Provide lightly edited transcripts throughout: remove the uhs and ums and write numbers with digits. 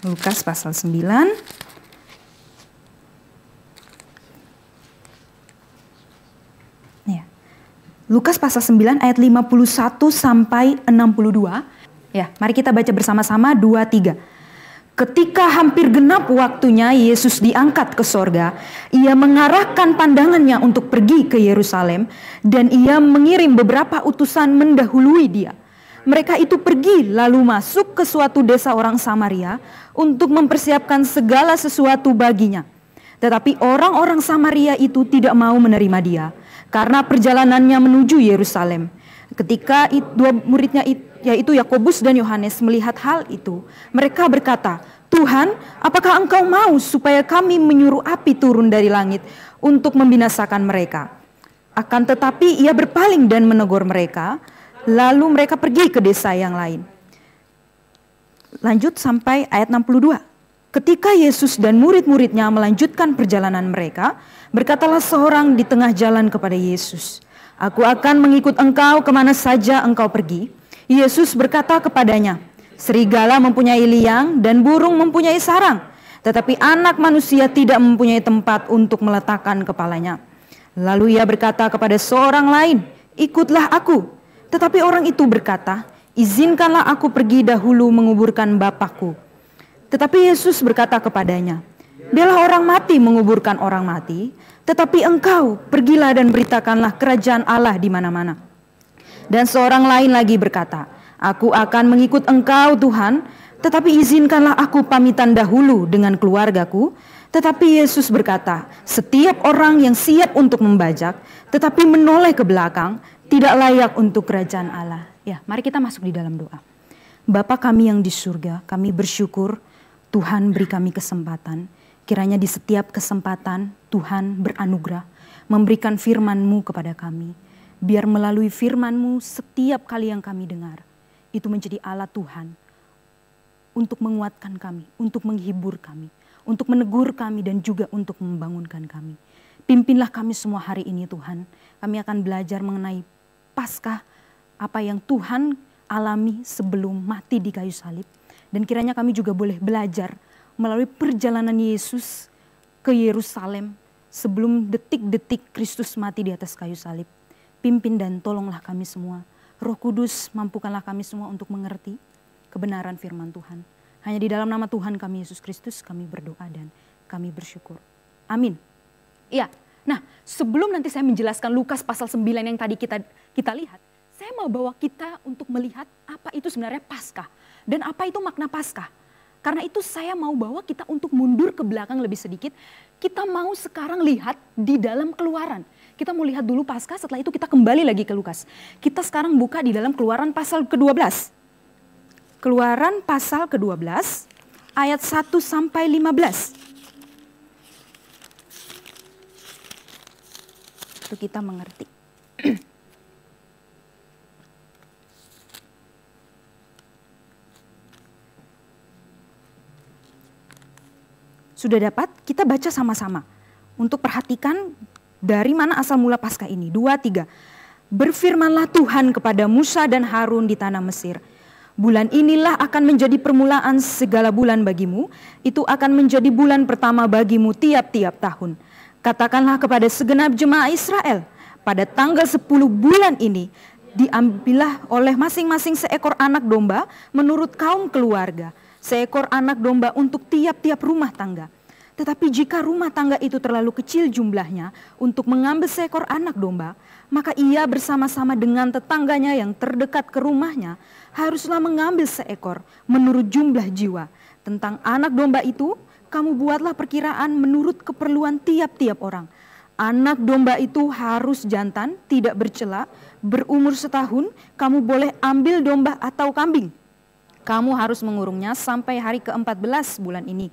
Lukas pasal 9. Ya. Lukas pasal 9 ayat 51 sampai 62. Ya, mari kita baca bersama-sama 2, 3. Ketika hampir genap waktunya Yesus diangkat ke sorga, ia mengarahkan pandangannya untuk pergi ke Yerusalem dan ia mengirim beberapa utusan mendahului dia. Mereka itu pergi lalu masuk ke suatu desa orang Samaria untuk mempersiapkan segala sesuatu baginya. Tetapi orang-orang Samaria itu tidak mau menerima dia karena perjalanannya menuju Yerusalem. Ketika dua muridnya yaitu Yakobus dan Yohanes melihat hal itu, mereka berkata, "Tuhan, apakah Engkau mau supaya kami menyuruh api turun dari langit untuk membinasakan mereka?" Akan tetapi ia berpaling dan menegur mereka, lalu mereka pergi ke desa yang lain. Lanjut sampai ayat 62. Ketika Yesus dan murid-muridnya melanjutkan perjalanan mereka, berkatalah seorang di tengah jalan kepada Yesus, "Aku akan mengikut Engkau kemana saja Engkau pergi." Yesus berkata kepadanya, "Serigala mempunyai liang dan burung mempunyai sarang, tetapi anak manusia tidak mempunyai tempat untuk meletakkan kepalanya." Lalu ia berkata kepada seorang lain, "Ikutlah aku." Tetapi orang itu berkata, "Izinkanlah aku pergi dahulu menguburkan Bapakku." Tetapi Yesus berkata kepadanya, "Biarlah orang mati menguburkan orang mati, tetapi engkau pergilah dan beritakanlah kerajaan Allah di mana-mana." Dan seorang lain lagi berkata, "Aku akan mengikut Engkau Tuhan, tetapi izinkanlah aku pamitan dahulu dengan keluargaku." Tetapi Yesus berkata, "Setiap orang yang siap untuk membajak, tetapi menoleh ke belakang, tidak layak untuk kerajaan Allah." Ya, mari kita masuk di dalam doa. Bapa kami yang di surga, kami bersyukur Tuhan beri kami kesempatan. Kiranya di setiap kesempatan Tuhan beranugerah, memberikan firman-Mu kepada kami. Biar melalui firman-Mu setiap kali yang kami dengar, itu menjadi alat Tuhan untuk menguatkan kami, untuk menghibur kami, untuk menegur kami dan juga untuk membangunkan kami. Pimpinlah kami semua hari ini Tuhan. Kami akan belajar mengenai Paskah, apa yang Tuhan alami sebelum mati di kayu salib. Dan kiranya kami juga boleh belajar melalui perjalanan Yesus ke Yerusalem sebelum detik-detik Kristus mati di atas kayu salib. Pimpin dan tolonglah kami semua. Roh Kudus, mampukanlah kami semua untuk mengerti kebenaran firman Tuhan. Hanya di dalam nama Tuhan kami Yesus Kristus kami berdoa dan kami bersyukur. Amin. Iya. Nah, sebelum nanti saya menjelaskan Lukas pasal 9 yang tadi kita lihat, saya mau bawa kita untuk melihat apa itu sebenarnya Paskah dan apa itu makna Paskah. Karena itu saya mau bawa kita untuk mundur ke belakang lebih sedikit. Kita mau sekarang lihat di dalam Keluaran. Kita mau lihat dulu Paskah, setelah itu kita kembali lagi ke Lukas. Kita sekarang buka di dalam Keluaran pasal ke-12. Keluaran pasal ke-12 ayat 1 sampai 15. Itu kita mengerti. Sudah dapat? Kita baca sama-sama. Untuk perhatikan dari mana asal mula Paskah ini. 2, 3. Berfirmanlah Tuhan kepada Musa dan Harun di tanah Mesir. Bulan inilah akan menjadi permulaan segala bulan bagimu. Itu akan menjadi bulan pertama bagimu tiap-tiap tahun. Katakanlah kepada segenap jemaah Israel. Pada tanggal 10 bulan ini diambillah oleh masing-masing seekor anak domba menurut kaum keluarga. Seekor anak domba untuk tiap-tiap rumah tangga. Tetapi jika rumah tangga itu terlalu kecil jumlahnya untuk mengambil seekor anak domba, maka ia bersama-sama dengan tetangganya yang terdekat ke rumahnya haruslah mengambil seekor menurut jumlah jiwa. Tentang anak domba itu, kamu buatlah perkiraan menurut keperluan tiap-tiap orang. Anak domba itu harus jantan, tidak bercela, berumur setahun, kamu boleh ambil domba atau kambing. Kamu harus mengurungnya sampai hari ke-14 bulan ini.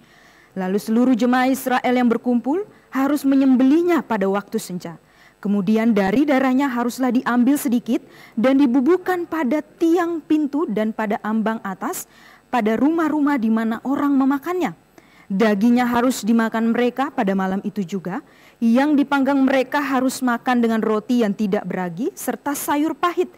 Lalu seluruh jemaah Israel yang berkumpul harus menyembelihnya pada waktu senja. Kemudian dari darahnya haruslah diambil sedikit dan dibubuhkan pada tiang pintu dan pada ambang atas, pada rumah-rumah di mana orang memakannya. Dagingnya harus dimakan mereka pada malam itu juga. Yang dipanggang mereka harus makan dengan roti yang tidak beragi serta sayur pahit.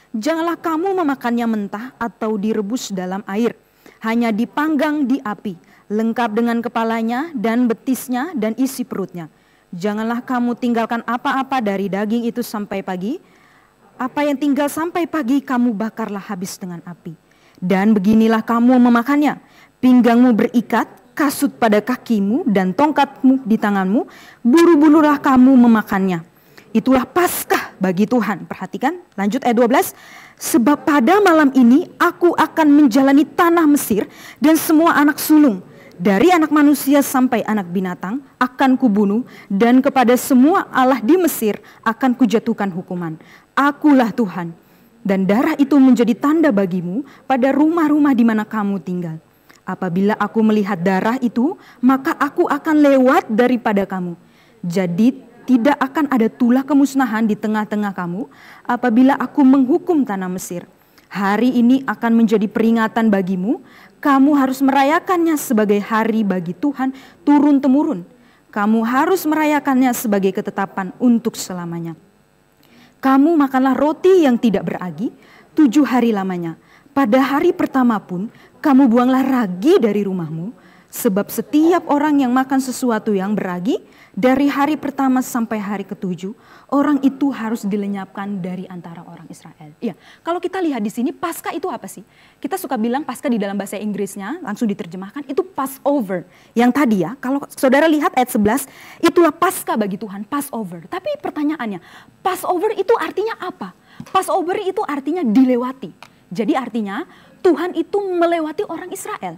Janganlah kamu memakannya mentah atau direbus dalam air. Hanya dipanggang di api. lengkap dengan kepalanya dan betisnya dan isi perutnya. Janganlah kamu tinggalkan apa-apa dari daging itu sampai pagi. Apa yang tinggal sampai pagi kamu bakarlah habis dengan api. Dan beginilah kamu memakannya. Pinggangmu berikat, kasut pada kakimu dan tongkatmu di tanganmu. Buru-burulah kamu memakannya. Itulah Paskah bagi Tuhan. Perhatikan, lanjut ayat 12. Sebab pada malam ini aku akan menjalani tanah Mesir dan semua anak sulung. Dari anak manusia sampai anak binatang akan kubunuh, dan kepada semua Allah di Mesir akan kujatuhkan hukuman. Akulah Tuhan, dan darah itu menjadi tanda bagimu pada rumah-rumah di mana kamu tinggal. Apabila aku melihat darah itu, maka aku akan lewat daripada kamu. Jadi tidak akan ada tulah kemusnahan di tengah-tengah kamu apabila aku menghukum tanah Mesir. Hari ini akan menjadi peringatan bagimu. Kamu harus merayakannya sebagai hari bagi Tuhan turun-temurun. Kamu harus merayakannya sebagai ketetapan untuk selamanya. Kamu makanlah roti yang tidak beragi 7 hari lamanya. Pada hari pertama pun kamu buanglah ragi dari rumahmu. Sebab setiap orang yang makan sesuatu yang beragi dari hari pertama sampai hari ke-7, orang itu harus dilenyapkan dari antara orang Israel. Iya, kalau kita lihat di sini Paskah itu apa sih? Kita suka bilang Paskah di dalam bahasa Inggrisnya langsung diterjemahkan itu Passover. Yang tadi ya, kalau saudara lihat ayat 11, itulah Paskah bagi Tuhan, Passover. Tapi pertanyaannya, Passover itu artinya apa? Passover itu artinya dilewati. Jadi artinya Tuhan itu melewati orang Israel.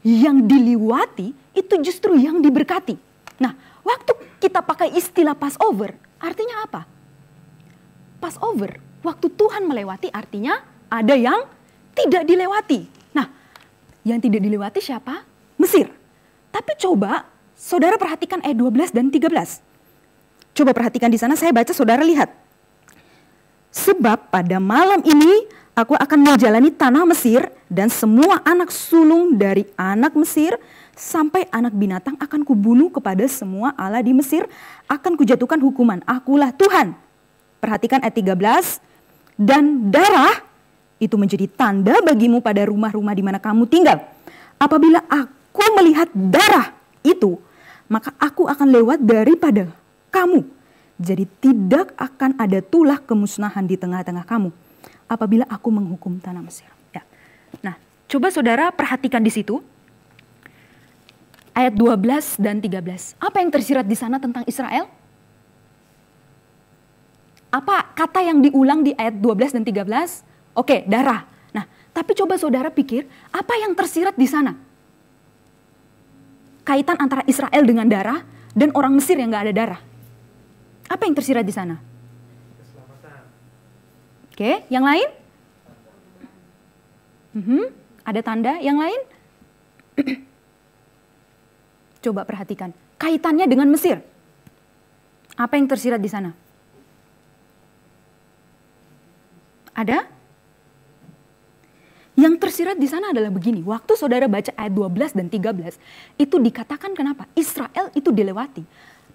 Yang diliwati itu justru yang diberkati. Nah, waktu kita pakai istilah Passover, artinya apa? Passover, waktu Tuhan melewati artinya ada yang tidak dilewati. Nah, yang tidak dilewati siapa? Mesir. Tapi coba saudara perhatikan ayat 12 dan 13. Coba perhatikan di sana, saya baca, saudara lihat. Sebab pada malam ini aku akan menjalani tanah Mesir dan semua anak sulung dari anak Mesir sampai anak binatang akan kubunuh kepada semua Allah di Mesir, akan kujatuhkan hukuman. Akulah Tuhan. Perhatikan ayat 13. Dan darah itu menjadi tanda bagimu pada rumah-rumah di mana kamu tinggal. Apabila aku melihat darah itu, maka aku akan lewat daripada kamu. Jadi tidak akan ada tulah kemusnahan di tengah-tengah kamu apabila aku menghukum tanah Mesir. Ya. Nah, coba saudara perhatikan di situ. Ayat 12 dan 13. Apa yang tersirat di sana tentang Israel? Apa kata yang diulang di ayat 12 dan 13? Oke, darah. Nah, tapi coba saudara pikir, apa yang tersirat di sana? Kaitan antara Israel dengan darah dan orang Mesir yang gak ada darah. Apa yang tersirat di sana? Oke, yang lain? Ada tanda yang lain? Coba perhatikan. Kaitannya dengan Mesir. Apa yang tersirat di sana? Ada? Yang tersirat di sana adalah begini. Waktu saudara baca ayat 12 dan 13, itu dikatakan kenapa? Israel itu dilewati.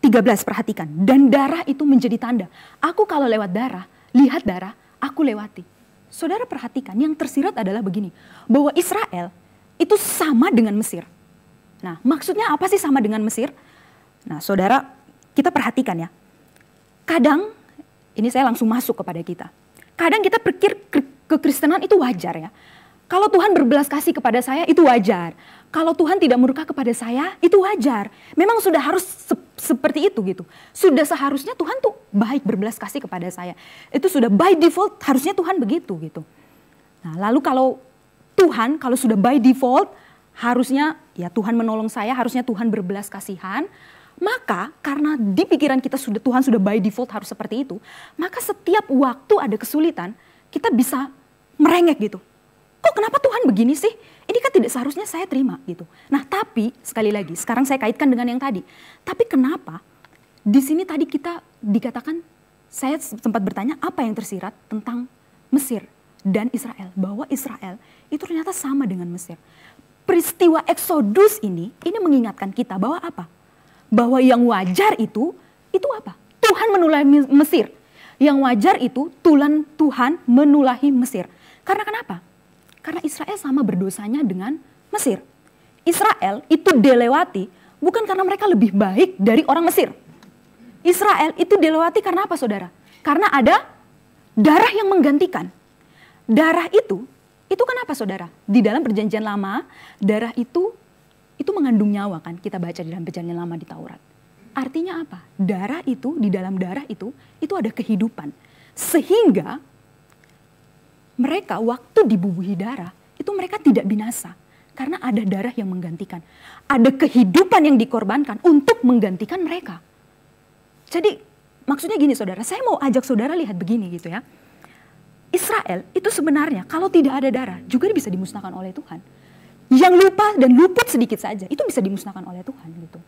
13 perhatikan. Dan darah itu menjadi tanda. Aku kalau lewat darah, lihat darah, aku lewati. Saudara perhatikan, yang tersirat adalah begini. Bahwa Israel itu sama dengan Mesir. Nah, maksudnya apa sih sama dengan Mesir? Nah, saudara, kita perhatikan ya. Kadang, ini saya langsung masuk kepada kita. Kadang kita pikir kekristenan itu wajar ya. Kalau Tuhan berbelas kasih kepada saya, itu wajar. Kalau Tuhan tidak murka kepada saya, itu wajar. Memang sudah harus seperti itu gitu. Sudah seharusnya Tuhan tuh baik berbelas kasih kepada saya. Itu sudah by default harusnya Tuhan begitu gitu. Nah, lalu kalau Tuhan, kalau sudah by default, harusnya ya Tuhan menolong saya, harusnya Tuhan berbelas kasihan. Maka karena di pikiran kita Tuhan sudah by default harus seperti itu, maka setiap waktu ada kesulitan, kita bisa merengek gitu. Kok kenapa Tuhan begini sih? Ini kan tidak seharusnya saya terima gitu. Nah tapi sekali lagi, sekarang saya kaitkan dengan yang tadi. Tapi kenapa di sini tadi kita dikatakan, saya sempat bertanya apa yang tersirat tentang Mesir dan Israel. Bahwa Israel itu ternyata sama dengan Mesir. Peristiwa Exodus ini mengingatkan kita bahwa apa? Bahwa yang wajar itu apa? Tuhan menulahi Mesir. Yang wajar itu Tuhan menulahi Mesir. Karena kenapa? Karena Israel sama berdosanya dengan Mesir. Israel itu dilewati bukan karena mereka lebih baik dari orang Mesir. Israel itu dilewati karena apa, saudara? Karena ada darah yang menggantikan. Darah itu kan apa, saudara? Di dalam perjanjian lama, darah itu mengandung nyawa kan, kita baca di dalam perjanjian lama di Taurat. Artinya apa? Darah itu, di dalam darah itu ada kehidupan. Sehingga mereka waktu dibubuhi darah, itu mereka tidak binasa. Karena ada darah yang menggantikan. Ada kehidupan yang dikorbankan untuk menggantikan mereka. Jadi maksudnya gini, saudara, saya mau ajak saudara lihat begini gitu ya. Israel itu sebenarnya kalau tidak ada darah juga bisa dimusnahkan oleh Tuhan. Yang lupa dan luput sedikit saja itu bisa dimusnahkan oleh Tuhan gitu.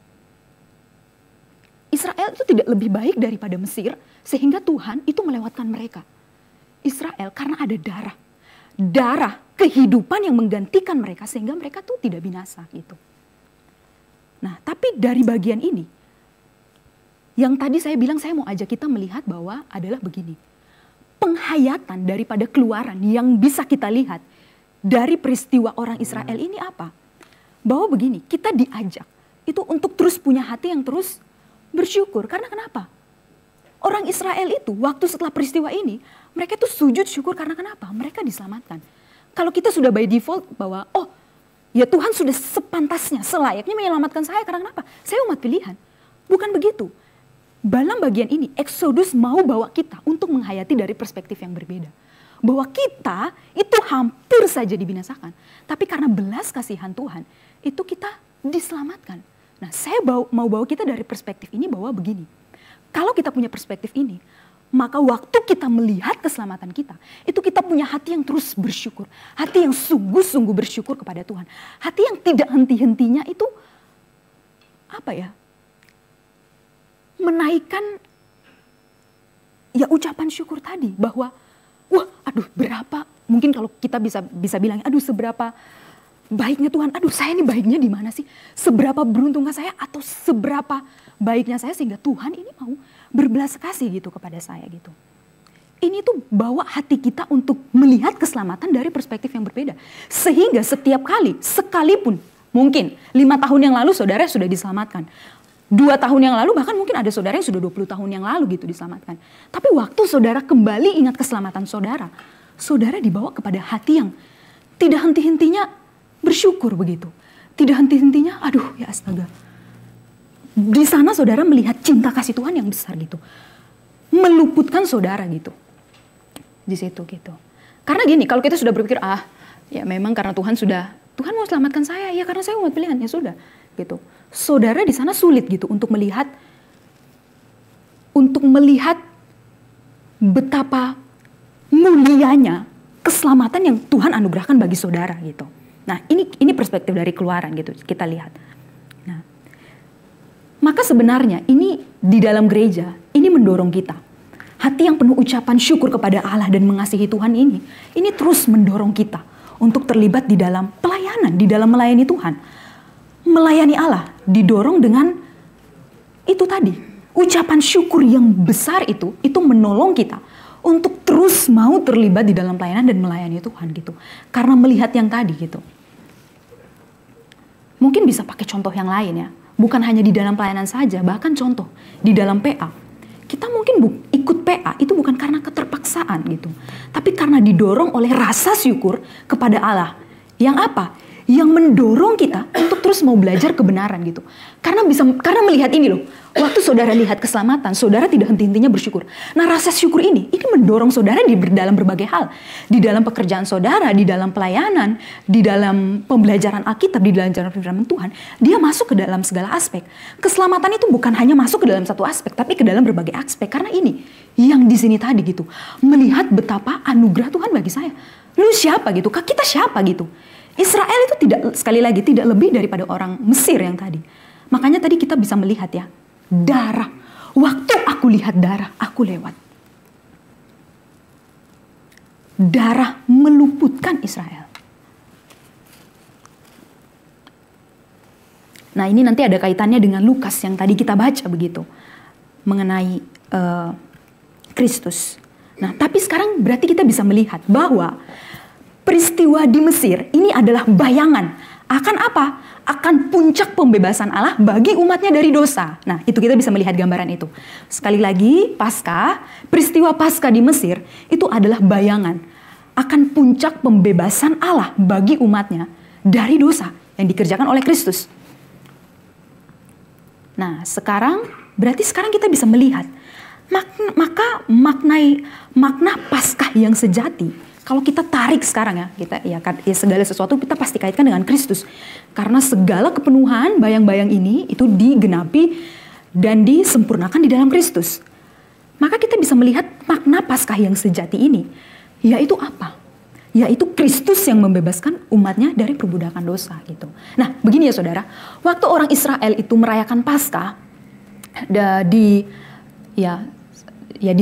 Israel itu tidak lebih baik daripada Mesir sehingga Tuhan itu melewatkan mereka. Israel karena ada darah. Darah kehidupan yang menggantikan mereka sehingga mereka tuh tidak binasa gitu. Nah, tapi dari bagian ini yang tadi saya bilang saya mau ajak kita melihat bahwa adalah begini. Penghayatan daripada keluaran yang bisa kita lihat dari peristiwa orang Israel ini apa? Bahwa begini, kita diajak itu untuk terus punya hati yang terus bersyukur. Karena kenapa? Orang Israel itu waktu setelah peristiwa ini, mereka itu sujud syukur karena kenapa? Mereka diselamatkan. Kalau kita sudah by default bahwa, oh ya Tuhan sudah sepantasnya, selayaknya menyelamatkan saya karena kenapa? Saya umat pilihan. Bukan begitu. Dalam bagian ini, Exodus mau bawa kita untuk menghayati dari perspektif yang berbeda. Bahwa kita itu hampir saja dibinasakan. Tapi karena belas kasihan Tuhan, itu kita diselamatkan. Nah, saya mau bawa kita dari perspektif ini bahwa begini. Kalau kita punya perspektif ini, maka waktu kita melihat keselamatan kita, itu kita punya hati yang terus bersyukur. Hati yang sungguh-sungguh bersyukur kepada Tuhan. Hati yang tidak henti-hentinya itu, apa ya, menaikkan ya ucapan syukur tadi. Bahwa, wah aduh berapa, mungkin kalau kita bisa bilang, aduh seberapa baiknya Tuhan, aduh saya ini baiknya di mana sih? Seberapa beruntungkah saya atau seberapa baiknya saya sehingga Tuhan ini mau berbelas kasih gitu kepada saya gitu. Ini tuh bawa hati kita untuk melihat keselamatan dari perspektif yang berbeda. Sehingga setiap kali, sekalipun mungkin 5 tahun yang lalu saudara sudah diselamatkan. 2 tahun yang lalu bahkan mungkin ada saudara yang sudah 20 tahun yang lalu gitu diselamatkan. Tapi waktu saudara kembali ingat keselamatan saudara, saudara dibawa kepada hati yang tidak henti-hentinya bersyukur begitu. Tidak henti-hentinya, aduh ya astaga. Di sana saudara melihat cinta kasih Tuhan yang besar gitu. Meluputkan saudara gitu. Di situ gitu. Karena gini, kalau kita sudah berpikir, ya memang karena Tuhan mau selamatkan saya, ya karena saya umat pilihan, ya sudah gitu. Saudara di sana sulit gitu untuk melihat betapa mulianya keselamatan yang Tuhan anugerahkan bagi saudara gitu. Nah, ini perspektif dari keluaran gitu, kita lihat. Nah, maka sebenarnya ini di dalam gereja, ini mendorong kita. Hati yang penuh ucapan syukur kepada Allah dan mengasihi Tuhan ini terus mendorong kita untuk terlibat di dalam pelayanan, di dalam melayani Tuhan. Melayani Allah didorong dengan itu tadi, ucapan syukur yang besar itu menolong kita untuk terus mau terlibat di dalam pelayanan dan melayani Tuhan gitu. Karena melihat yang tadi gitu. Mungkin bisa pakai contoh yang lain ya. Bukan hanya di dalam pelayanan saja, bahkan contoh di dalam PA. Kita mungkin ikut PA itu bukan karena keterpaksaan gitu. Tapi karena didorong oleh rasa syukur kepada Allah. Yang apa? Yang mendorong kita untuk terus mau belajar kebenaran gitu. Karena melihat ini loh. Waktu saudara lihat keselamatan, saudara tidak henti-hentinya bersyukur. Nah, rasa syukur ini mendorong saudara dalam berbagai hal. Di dalam pekerjaan saudara, di dalam pelayanan, di dalam pembelajaran Alkitab, di dalam jalan firman Tuhan. Dia masuk ke dalam segala aspek. Keselamatan itu bukan hanya masuk ke dalam satu aspek, tapi ke dalam berbagai aspek. Karena ini, yang di sini tadi gitu. Melihat betapa anugerah Tuhan bagi saya. Lu siapa gitu? Kita siapa gitu? Israel itu sekali lagi tidak lebih daripada orang Mesir yang tadi. Makanya tadi kita bisa melihat ya, darah. Waktu aku lihat darah, aku lewat. Darah meluputkan Israel. Nah, ini nanti ada kaitannya dengan Lukas yang tadi kita baca begitu. Mengenai Kristus. Nah, tapi sekarang berarti kita bisa melihat bahwa peristiwa di Mesir ini adalah bayangan akan apa? Akan puncak pembebasan Allah bagi umatnya dari dosa. Nah, itu kita bisa melihat gambaran itu. Sekali lagi, peristiwa Paskah di Mesir itu adalah bayangan akan puncak pembebasan Allah bagi umatnya dari dosa yang dikerjakan oleh Kristus. Nah, berarti sekarang kita bisa melihat makna Paskah yang sejati. Kalau kita tarik sekarang ya segala sesuatu kita pasti kaitkan dengan Kristus. Karena segala kepenuhan bayang-bayang ini itu digenapi dan disempurnakan di dalam Kristus. Maka kita bisa melihat makna Paskah yang sejati ini. Yaitu apa? Yaitu Kristus yang membebaskan umatnya dari perbudakan dosa gitu. Nah, begini ya saudara, waktu orang Israel itu merayakan Paskah di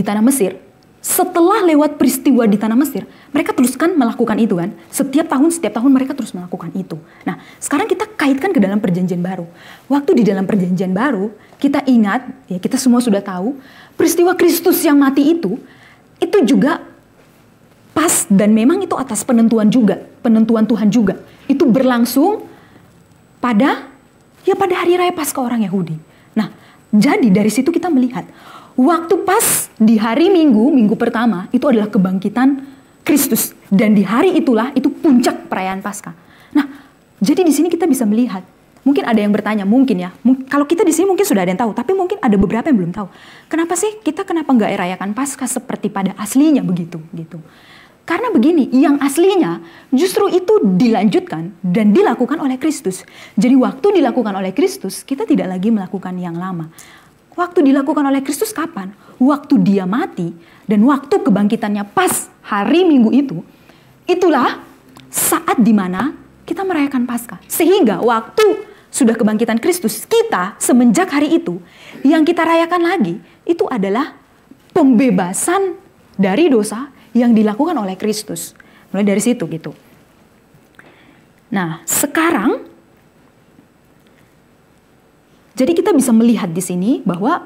tanah Mesir, setelah lewat peristiwa di tanah Mesir, mereka teruskan melakukan itu kan. Setiap tahun mereka terus melakukan itu. Nah, sekarang kita kaitkan ke dalam perjanjian baru. Waktu di dalam perjanjian baru, kita ingat, ya kita semua sudah tahu, peristiwa Kristus yang mati itu juga pas dan memang itu atas penentuan Tuhan juga. Itu berlangsung pada hari raya Paskah orang Yahudi. Nah, jadi dari situ kita melihat waktu pas di hari Minggu pertama itu adalah kebangkitan Kristus dan di hari itulah itu puncak perayaan Paskah. Nah, jadi di sini kita bisa melihat, mungkin ada yang bertanya, kalau kita di sini mungkin sudah ada yang tahu, tapi mungkin ada beberapa yang belum tahu. Kenapa nggak rayakan Paskah seperti pada aslinya begitu gitu? Karena begini, yang aslinya justru itu dilanjutkan dan dilakukan oleh Kristus. Jadi waktu dilakukan oleh Kristus, kita tidak lagi melakukan yang lama. Waktu dilakukan oleh Kristus kapan? Waktu dia mati dan waktu kebangkitannya pas hari Minggu itu, itulah saat dimana kita merayakan Paskah. Sehingga waktu sudah kebangkitan Kristus, kita semenjak hari itu, yang kita rayakan lagi, itu adalah pembebasan dari dosa yang dilakukan oleh Kristus. Mulai dari situ gitu. Nah, sekarang jadi kita bisa melihat di sini bahwa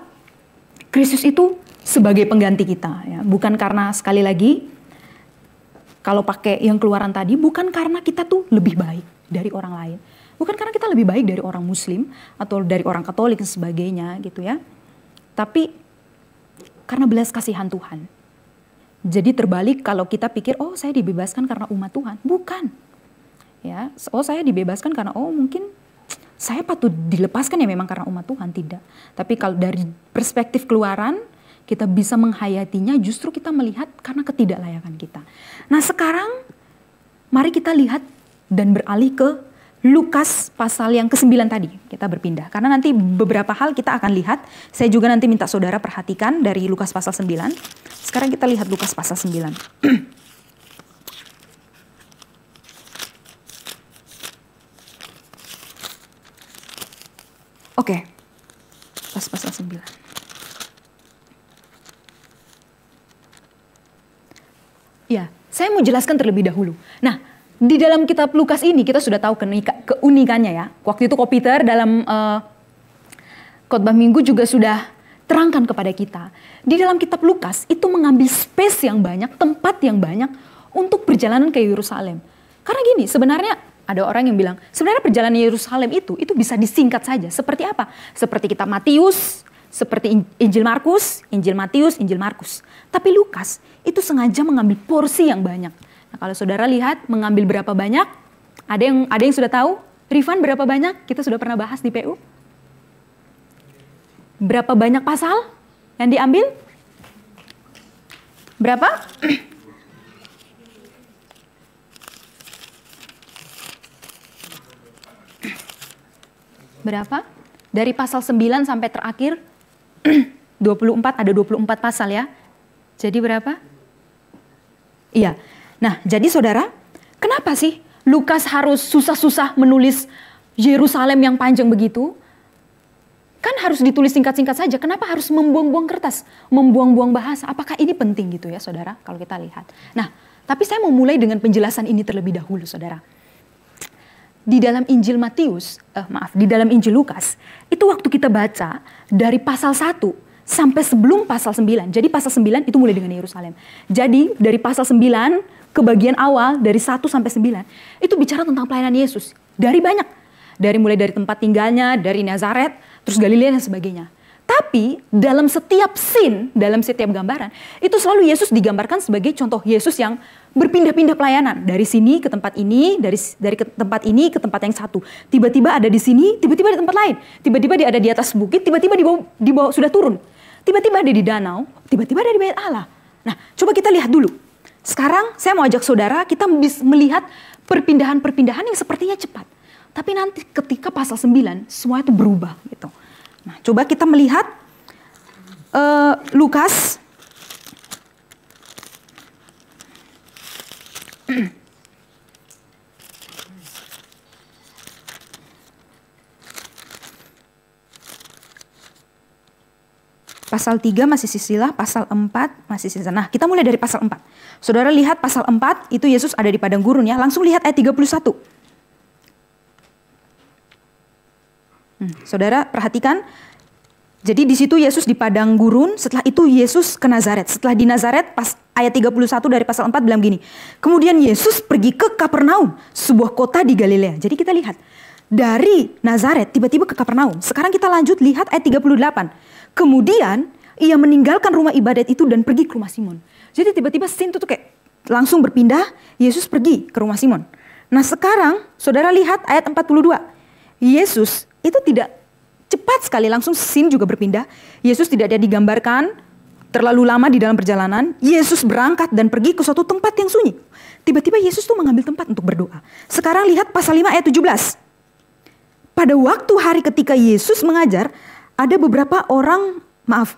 Kristus itu sebagai pengganti kita, ya. Bukan karena sekali lagi kalau pakai yang Keluaran tadi, bukan karena kita tuh lebih baik dari orang lain, bukan karena kita lebih baik dari orang Muslim atau dari orang Katolik dan sebagainya gitu ya. Tapi karena belas kasihan Tuhan. Jadi terbalik kalau kita pikir, oh saya dibebaskan karena umat Tuhan, bukan. Ya, oh saya dibebaskan karena mungkin saya patut dilepaskan ya memang karena umat Tuhan, tidak. Tapi kalau dari perspektif Keluaran, kita bisa menghayatinya justru kita melihat karena ketidaklayakan kita. Nah sekarang mari kita lihat dan beralih ke Lukas pasal yang ke-9 tadi. Kita berpindah, karena nanti beberapa hal kita akan lihat. Saya juga nanti minta saudara perhatikan dari Lukas pasal 9. Sekarang kita lihat Lukas pasal 9. Oke, pasal 9. Ya, saya mau jelaskan terlebih dahulu. Nah, di dalam kitab Lukas ini kita sudah tahu keunikannya ya. Waktu itu Ko Peter dalam khotbah minggu juga sudah terangkan kepada kita. Di dalam kitab Lukas itu mengambil space yang banyak, tempat yang banyak untuk perjalanan ke Yerusalem. Karena gini, sebenarnya ada orang yang bilang, sebenarnya perjalanan Yerusalem itu bisa disingkat saja. Seperti apa? Seperti kitab Matius, seperti Injil Markus, Injil Matius, Injil Markus. Tapi Lukas itu sengaja mengambil porsi yang banyak. Nah, kalau saudara lihat mengambil berapa banyak? Ada yang sudah tahu? Rifan berapa banyak? Kita sudah pernah bahas di PU. Berapa banyak pasal yang diambil? Berapa? Berapa? Dari pasal 9 sampai terakhir 24, ada 24 pasal ya. Jadi berapa? Iya. Nah, jadi saudara, kenapa sih Lukas harus susah-susah menulis Yerusalem yang panjang begitu? Kan harus ditulis singkat-singkat saja. Kenapa harus membuang-buang kertas? Membuang-buang bahasa? Apakah ini penting gitu ya saudara? Kalau kita lihat. Nah, tapi saya mau mulai dengan penjelasan ini terlebih dahulu saudara. Di dalam Injil di dalam Injil Lukas, itu waktu kita baca dari pasal 1 sampai sebelum pasal 9. Jadi pasal 9 itu mulai dengan Yerusalem. Jadi dari pasal 9 ke bagian awal dari 1 sampai 9 itu bicara tentang pelayanan Yesus. Dari banyak. Mulai dari tempat tinggalnya, dari Nazaret, terus Galilea dan sebagainya. Tapi dalam setiap scene, dalam setiap gambaran, itu selalu Yesus digambarkan sebagai contoh Yesus yang berpindah-pindah pelayanan. Dari sini ke tempat ini, dari tempat ini ke tempat yang satu. Tiba-tiba ada di sini, tiba-tiba di tempat lain. Tiba-tiba dia ada di atas bukit, tiba-tiba di bawah sudah turun. Tiba-tiba ada di danau, tiba-tiba ada di bait Allah. Nah, coba kita lihat dulu. Sekarang saya mau ajak saudara, kita melihat perpindahan-perpindahan yang sepertinya cepat. Tapi nanti ketika pasal 9, semua itu berubah gitu. Nah, coba kita melihat Lukas pasal 3 masih sisilah, pasal 4 masih sisa. Nah, kita mulai dari pasal 4. Saudara lihat pasal 4, itu Yesus ada di padang gurun ya. Langsung lihat ayat 31. Saudara perhatikan, jadi di situ Yesus di padang gurun, setelah itu Yesus ke Nazaret. Setelah di Nazaret, pas ayat 31 dari pasal 4 bilang gini, kemudian Yesus pergi ke Kapernaum, sebuah kota di Galilea. Jadi kita lihat, dari Nazaret tiba-tiba ke Kapernaum. Sekarang kita lanjut lihat ayat 38. Kemudian ia meninggalkan rumah ibadat itu dan pergi ke rumah Simon. Jadi tiba-tiba scene itu tuh kayak langsung berpindah, Yesus pergi ke rumah Simon. Nah sekarang saudara lihat ayat 42. Yesus itu tidak cepat sekali, langsung scene juga berpindah. Yesus tidak ada digambarkan terlalu lama di dalam perjalanan. Yesus berangkat dan pergi ke suatu tempat yang sunyi. Tiba-tiba Yesus tuh mengambil tempat untuk berdoa. Sekarang lihat pasal 5 ayat 17. Pada waktu hari ketika Yesus mengajar, ada beberapa orang,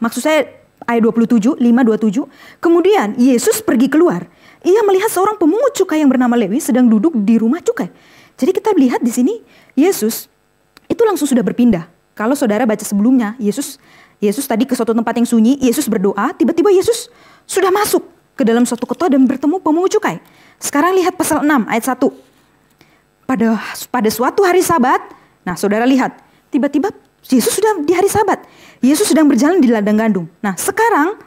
maksud saya ayat 27, 5:27. Kemudian Yesus pergi keluar. Ia melihat seorang pemungut cukai yang bernama Lewi sedang duduk di rumah cukai. Jadi kita lihat di sini Yesus itu langsung sudah berpindah. Kalau saudara baca sebelumnya, Yesus tadi ke suatu tempat yang sunyi, Yesus berdoa, tiba-tiba Yesus sudah masuk ke dalam suatu kota dan bertemu pemungut cukai. Sekarang lihat pasal 6 ayat 1. Pada suatu hari Sabat, nah saudara lihat, tiba-tiba Yesus sudah di hari Sabat. Yesus sedang berjalan di ladang gandum. Nah sekarang,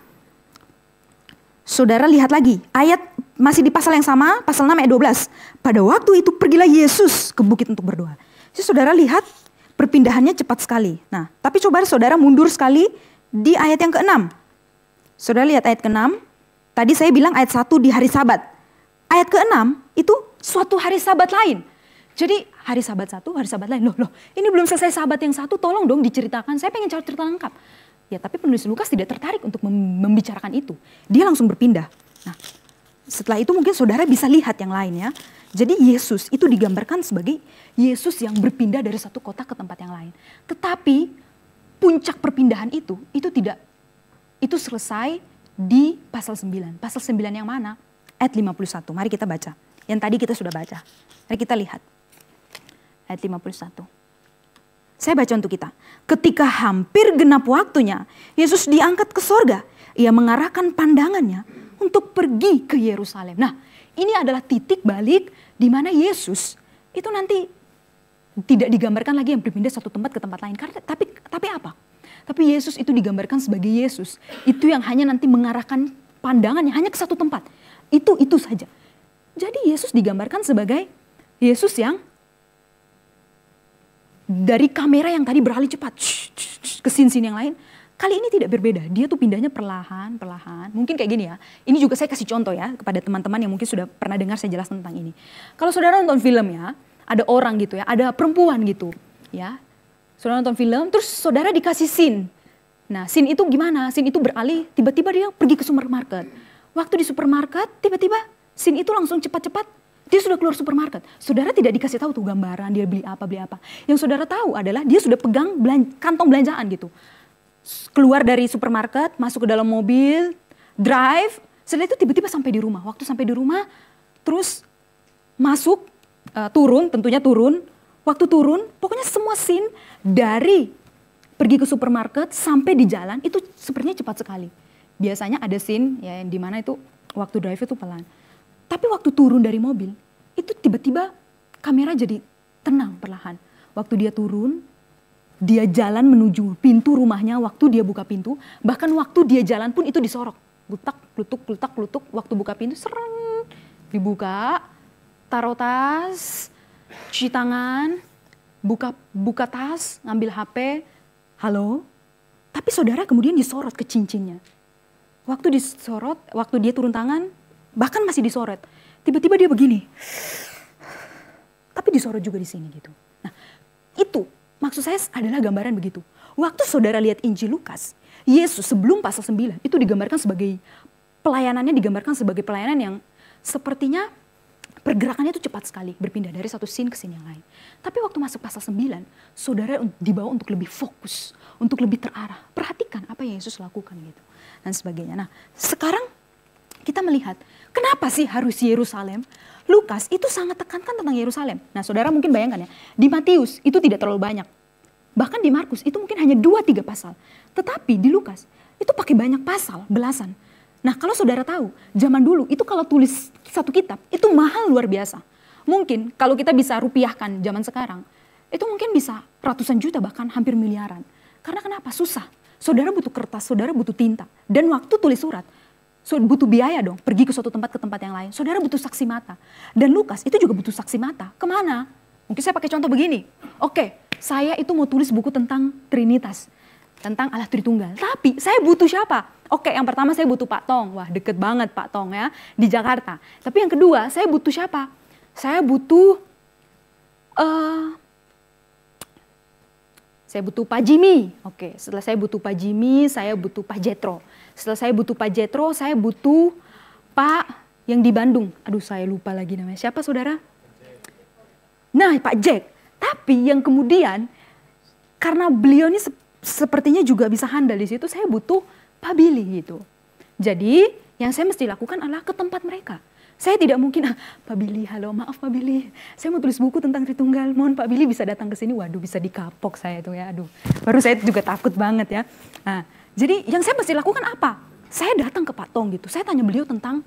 saudara lihat lagi, ayat masih di pasal yang sama, pasal 6 ayat 12. Pada waktu itu pergilah Yesus ke bukit untuk berdoa. Jadi saudara lihat, perpindahannya cepat sekali. Nah, tapi coba saudara mundur sekali di ayat yang ke-6. Saudara lihat ayat ke-6. Tadi saya bilang ayat 1 di hari Sabat. Ayat ke-6 itu suatu hari Sabat lain. Jadi hari Sabat satu, hari Sabat lain. Loh, ini belum selesai Sabat yang satu, tolong dong diceritakan. Saya pengen cari cerita lengkap. Ya, tapi penulis Lukas tidak tertarik untuk membicarakan itu. Dia langsung berpindah. Nah, setelah itu mungkin saudara bisa lihat yang lain ya. Jadi Yesus itu digambarkan sebagai Yesus yang berpindah dari satu kota ke tempat yang lain. Tetapi puncak perpindahan itu selesai di pasal 9. Pasal 9 yang mana? Ayat 51. Mari kita baca. Yang tadi kita sudah baca. Mari kita lihat. Ayat 51. Saya baca untuk kita. Ketika hampir genap waktunya, Yesus diangkat ke sorga. Ia mengarahkan pandangannya untuk pergi ke Yerusalem. Nah, ini adalah titik balik di mana Yesus itu nanti tidak digambarkan lagi yang berpindah satu tempat ke tempat lain. Tapi apa? Tapi Yesus itu digambarkan sebagai Yesus itu yang hanya nanti mengarahkan pandangannya hanya ke satu tempat. Itu saja. Jadi Yesus digambarkan sebagai Yesus yang dari kamera yang tadi beralih cepat ke scene-scene yang lain. Kali ini tidak berbeda, dia tuh pindahnya perlahan. Mungkin kayak gini ya, ini juga saya kasih contoh ya kepada teman-teman yang mungkin sudah pernah dengar saya jelas tentang ini. Kalau saudara nonton film ya, ada orang gitu ya, ada perempuan gitu ya. Saudara nonton film, terus saudara dikasih scene. Nah scene itu gimana? Scene itu beralih, tiba-tiba dia pergi ke supermarket. Waktu di supermarket, tiba-tiba scene itu langsung cepat-cepat, dia sudah keluar supermarket. Saudara tidak dikasih tahu tuh gambaran, dia beli apa. Yang saudara tahu adalah dia sudah pegang kantong belanjaan gitu. Keluar dari supermarket, masuk ke dalam mobil, drive, setelah itu tiba-tiba sampai di rumah. Waktu sampai di rumah, terus masuk, tentunya turun. Waktu turun, pokoknya semua scene dari pergi ke supermarket sampai di jalan, itu sepertinya cepat sekali. Biasanya ada scene ya, di mana itu waktu drive itu pelan. Tapi waktu turun dari mobil, itu tiba-tiba kamera jadi tenang perlahan. Waktu dia turun, dia jalan menuju pintu rumahnya, waktu dia buka pintu, bahkan waktu dia jalan pun itu disorok. Glutak, waktu buka pintu, sereng, dibuka, taruh tas, cuci tangan, buka tas, ngambil HP, halo. Tapi saudara kemudian disorot ke cincinnya. Waktu disorot, waktu dia turun tangan, bahkan masih disorot. Tiba-tiba dia begini. Tapi disorot juga di sini gitu. Nah, itu maksud saya adalah gambaran begitu. Waktu saudara lihat Injil Lukas, Yesus sebelum pasal 9 itu digambarkan sebagai pelayanannya digambarkan sebagai pelayanan yang sepertinya pergerakannya itu cepat sekali, berpindah dari satu scene ke scene yang lain. Tapi waktu masuk pasal 9, saudara dibawa untuk lebih fokus, untuk lebih terarah. Perhatikan apa yang Yesus lakukan gitu dan sebagainya. Nah, sekarang kita melihat kenapa sih harus Yerusalem? Lukas itu sangat tekankan tentang Yerusalem. Nah, saudara mungkin bayangkan ya, di Matius itu tidak terlalu banyak. Bahkan di Markus itu mungkin hanya 2-3 pasal. Tetapi di Lukas itu pakai banyak pasal, belasan. Nah, kalau saudara tahu, zaman dulu itu kalau tulis satu kitab itu mahal luar biasa. Mungkin kalau kita bisa rupiahkan zaman sekarang, itu mungkin bisa ratusan juta bahkan hampir miliaran. Karena kenapa? Susah. Saudara butuh kertas, saudara butuh tinta. Dan waktu tulis surat, butuh biaya dong, pergi ke suatu tempat ke tempat yang lain. Saudara butuh saksi mata. Dan Lukas itu juga butuh saksi mata. Kemana? Mungkin saya pakai contoh begini. Oke, saya itu mau tulis buku tentang Trinitas. Tentang Allah Tritunggal. Tapi saya butuh siapa? Oke, yang pertama saya butuh Pak Tong. Wah, deket banget Pak Tong ya, di Jakarta. Tapi yang kedua, saya butuh siapa? Saya butuh Pak Jimmy. Oke, setelah saya butuh Pak Jimmy, saya butuh Pak Jetro. Setelah saya butuh Pak Jetro, saya butuh Pak yang di Bandung. Aduh, saya lupa lagi namanya. Siapa saudara? Nah, Pak Jack. Tapi yang kemudian, karena beliau ini sepertinya juga bisa handal di situ, saya butuh Pak Billy gitu. Jadi yang saya mesti lakukan adalah ke tempat mereka. Saya tidak mungkin, Pak Billy, halo, maaf Pak Billy, saya mau tulis buku tentang Tritunggal, mohon Pak Billy bisa datang ke sini. Waduh, bisa dikapok saya itu ya, aduh. Baru saya juga takut banget ya. Nah, jadi yang saya mesti lakukan apa? Saya datang ke Pak Tong gitu, saya tanya beliau tentang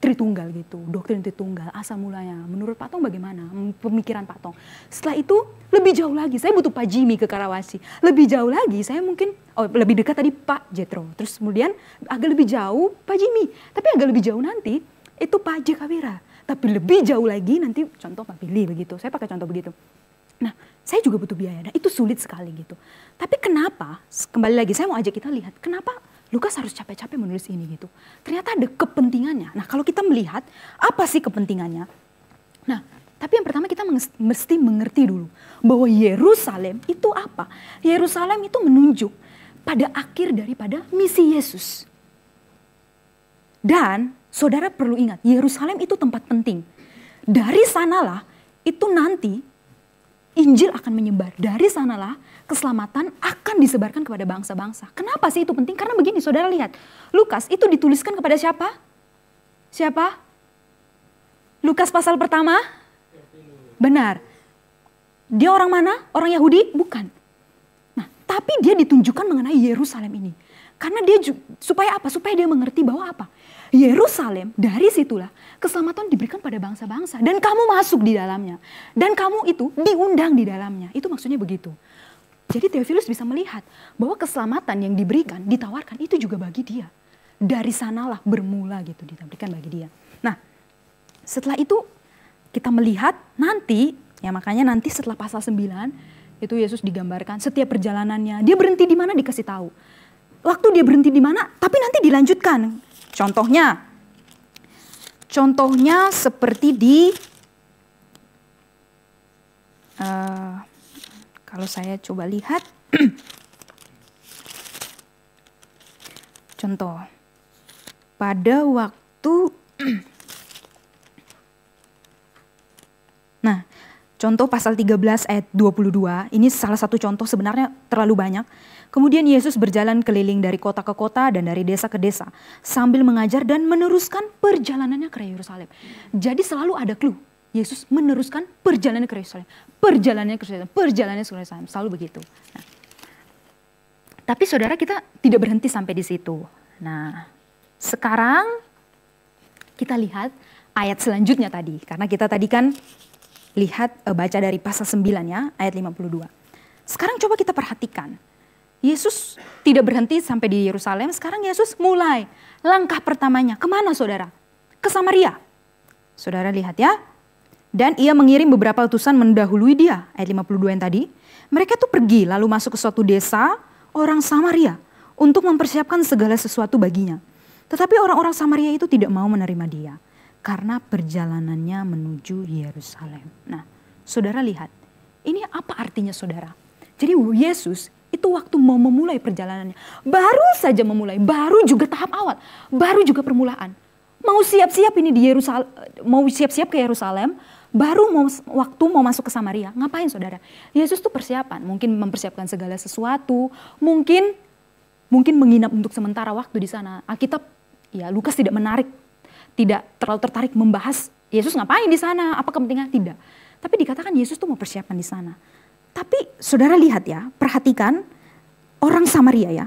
Tritunggal gitu, doktrin Tritunggal, asal mulanya. Menurut Pak Tong bagaimana pemikiran Pak Tong? Setelah itu lebih jauh lagi, saya butuh Pak Jimmy ke Karawasi. Lebih jauh lagi, saya mungkin, lebih dekat tadi Pak Jetro. Terus kemudian agak lebih jauh Pak Jimmy. Tapi agak lebih jauh nanti itu Pak J. Kawira. Tapi lebih jauh lagi nanti contoh Pak Billy begitu. Saya pakai contoh begitu. Nah, saya juga butuh biaya. Nah, itu sulit sekali gitu. Tapi kenapa, kembali lagi saya mau ajak kita lihat, kenapa Lukas harus capek-capek menulis ini gitu. Ternyata ada kepentingannya. Nah, kalau kita melihat apa sih kepentingannya? Nah, tapi yang pertama kita mesti mengerti dulu bahwa Yerusalem itu apa? Yerusalem itu menunjuk pada akhir daripada misi Yesus. Dan saudara perlu ingat, Yerusalem itu tempat penting. Dari sanalah itu nanti Injil akan menyebar. Dari sanalah keselamatan akan disebarkan kepada bangsa-bangsa. Kenapa sih itu penting? Karena begini, saudara lihat. Lukas itu dituliskan kepada siapa? Siapa? Lukas pasal pertama? Benar. Dia orang mana? Orang Yahudi? Bukan. Nah, tapi dia ditunjukkan mengenai Yerusalem ini. Karena dia supaya apa? Supaya dia mengerti bahwa apa? Yerusalem, dari situlah keselamatan diberikan pada bangsa-bangsa. Dan kamu masuk di dalamnya. Dan kamu itu diundang di dalamnya. Itu maksudnya begitu. Jadi Theophilus bisa melihat bahwa keselamatan yang diberikan, ditawarkan itu juga bagi dia. Dari sanalah bermula gitu, diberikan bagi dia. Nah, setelah itu kita melihat nanti, ya makanya nanti setelah pasal 9, itu Yesus digambarkan setiap perjalanannya. Dia berhenti di mana dikasih tahu. Waktu dia berhenti di mana, tapi nanti dilanjutkan. Contohnya seperti di, kalau saya coba lihat, contoh, pada waktu, nah contoh pasal 13 ayat 22, ini salah satu contoh sebenarnya terlalu banyak. Kemudian Yesus berjalan keliling dari kota ke kota dan dari desa ke desa sambil mengajar dan meneruskan perjalanannya ke Yerusalem. Jadi selalu ada clue. Yesus meneruskan perjalanannya ke Yerusalem. Perjalanannya ke Yerusalem. Selalu begitu. Nah, tapi saudara kita tidak berhenti sampai di situ. Nah, sekarang kita lihat ayat selanjutnya tadi. Karena kita tadi kan lihat baca dari pasal 9 ya, ayat 52. Sekarang coba kita perhatikan. Yesus tidak berhenti sampai di Yerusalem, sekarang Yesus mulai langkah pertamanya. Kemana saudara? Ke Samaria. Saudara lihat ya, Dan ia mengirim beberapa utusan mendahului dia. Ayat 52 yang tadi. Mereka tuh pergi lalu masuk ke suatu desa orang Samaria untuk mempersiapkan segala sesuatu baginya. Tetapi orang-orang Samaria itu tidak mau menerima dia karena perjalanannya menuju Yerusalem. Nah, saudara lihat, ini apa artinya saudara? Jadi Yesus itu waktu mau memulai perjalanannya, baru saja memulai, baru juga tahap awal, baru juga permulaan. Mau siap-siap ini di Yerusalem, mau siap-siap ke Yerusalem, baru waktu mau masuk ke Samaria. Ngapain saudara? Yesus tuh persiapan, mungkin mempersiapkan segala sesuatu, mungkin menginap untuk sementara waktu di sana. Alkitab, ya Lukas tidak terlalu tertarik membahas Yesus ngapain di sana, apa kepentingan, tidak. Tapi dikatakan Yesus tuh mau persiapan di sana. Tapi saudara lihat ya, perhatikan orang Samaria ya.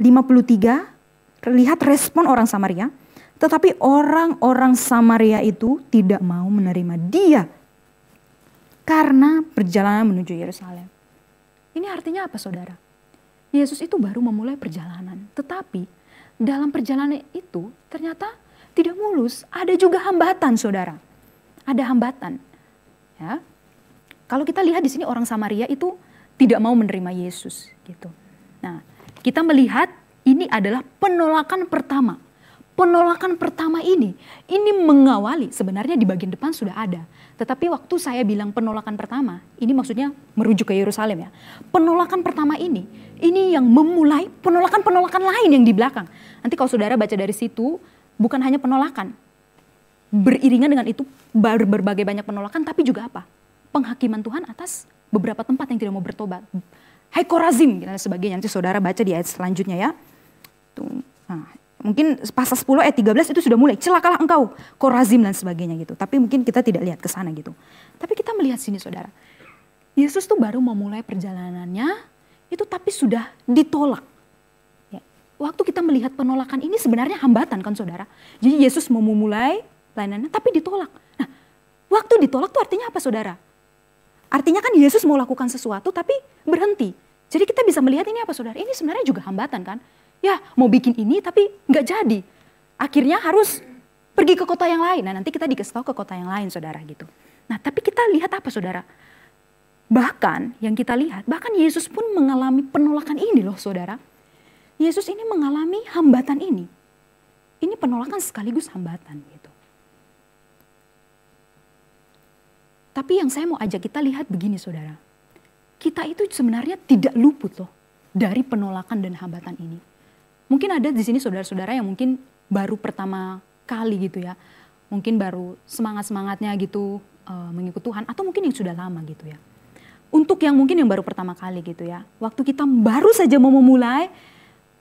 53, lihat respon orang Samaria. Tetapi orang-orang Samaria itu tidak mau menerima dia. Karena perjalanan menuju Yerusalem. Ini artinya apa saudara? Yesus itu baru memulai perjalanan. Tetapi dalam perjalanan itu ternyata tidak mulus. Ada juga hambatan saudara. Ada hambatan. Ya. Kalau kita lihat di sini orang Samaria itu tidak mau menerima Yesus gitu. Nah, kita melihat ini adalah penolakan pertama. Penolakan pertama ini mengawali, sebenarnya di bagian depan sudah ada. Tetapi waktu saya bilang penolakan pertama, ini maksudnya merujuk ke Yerusalem ya. Penolakan pertama ini yang memulai penolakan-penolakan lain yang di belakang. Nanti kalau saudara baca dari situ, bukan hanya penolakan. Beriringan dengan itu berbagai banyak penolakan, tapi juga apa? Penghakiman Tuhan atas beberapa tempat yang tidak mau bertobat. Hai Korazim dan sebagainya. Nanti saudara baca di ayat selanjutnya ya. Tuh, nah, mungkin pasal 10 ayat 13 itu sudah mulai. Celakalah engkau Korazim dan sebagainya gitu. Tapi mungkin kita tidak lihat ke sana gitu. Tapi kita melihat sini saudara. Yesus tuh baru memulai perjalanannya itu tapi sudah ditolak. Ya. Waktu kita melihat penolakan ini sebenarnya hambatan kan saudara. Jadi Yesus mau memulai pelayanannya tapi ditolak. Nah, waktu ditolak tuh artinya apa saudara? Artinya kan Yesus mau lakukan sesuatu tapi berhenti. Jadi kita bisa melihat ini apa saudara? Ini sebenarnya juga hambatan kan. Ya mau bikin ini tapi nggak jadi. Akhirnya harus pergi ke kota yang lain. Nah nanti kita dikasih tahu ke kota yang lain saudara gitu. Nah tapi kita lihat apa saudara? Bahkan yang kita lihat, bahkan Yesus pun mengalami penolakan ini loh saudara. Yesus ini mengalami hambatan ini. Ini penolakan sekaligus hambatan gitu. Tapi yang saya mau ajak kita lihat begini saudara. Kita itu sebenarnya tidak luput loh dari penolakan dan hambatan ini. Mungkin ada di sini saudara-saudara yang mungkin baru pertama kali gitu ya. Mungkin baru semangat-semangatnya gitu mengikut Tuhan. Atau mungkin yang sudah lama gitu ya. Untuk yang mungkin yang baru pertama kali gitu ya. Waktu kita baru saja mau memulai.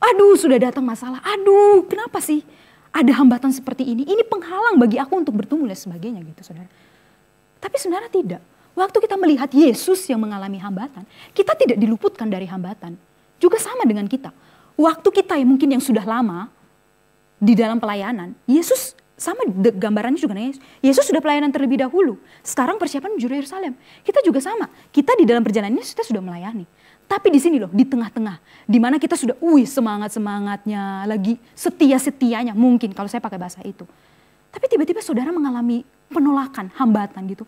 Aduh sudah datang masalah. Aduh kenapa sih ada hambatan seperti ini. Ini penghalang bagi aku untuk bertumbuh dan sebagainya gitu saudara. Tapi sebenarnya tidak. Waktu kita melihat Yesus yang mengalami hambatan, kita tidak diluputkan dari hambatan. Juga sama dengan kita. Waktu kita yang mungkin yang sudah lama di dalam pelayanan, Yesus sama gambarannya juga. Yesus sudah pelayanan terlebih dahulu. Sekarang persiapan menuju Yerusalem. Kita juga sama. Kita di dalam perjalanan ini kita sudah melayani. Tapi di sini loh, di tengah-tengah, di mana kita sudah, semangat-semangatnya, lagi setia-setianya, mungkin kalau saya pakai bahasa itu. Tapi tiba-tiba saudara mengalami penolakan, hambatan gitu.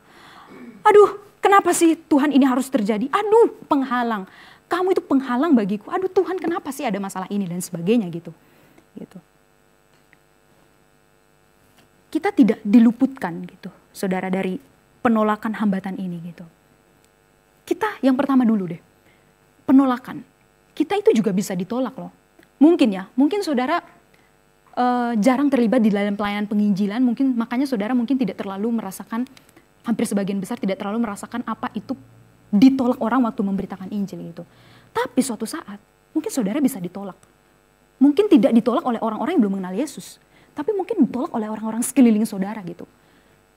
Aduh, kenapa sih Tuhan ini harus terjadi? Aduh, penghalang. Kamu itu penghalang bagiku. Aduh Tuhan, kenapa sih ada masalah ini dan sebagainya gitu. Kita tidak diluputkan gitu, saudara, dari penolakan hambatan ini gitu. Kita yang pertama dulu deh, penolakan. Kita itu juga bisa ditolak loh. Mungkin saudara jarang terlibat di dalam pelayanan penginjilan, mungkin makanya saudara mungkin tidak terlalu merasakan, hampir sebagian besar tidak terlalu merasakan apa itu ditolak orang waktu memberitakan Injil gitu. Tapi suatu saat mungkin saudara bisa ditolak. Mungkin tidak ditolak oleh orang-orang yang belum mengenal Yesus, tapi mungkin ditolak oleh orang-orang sekeliling saudara gitu.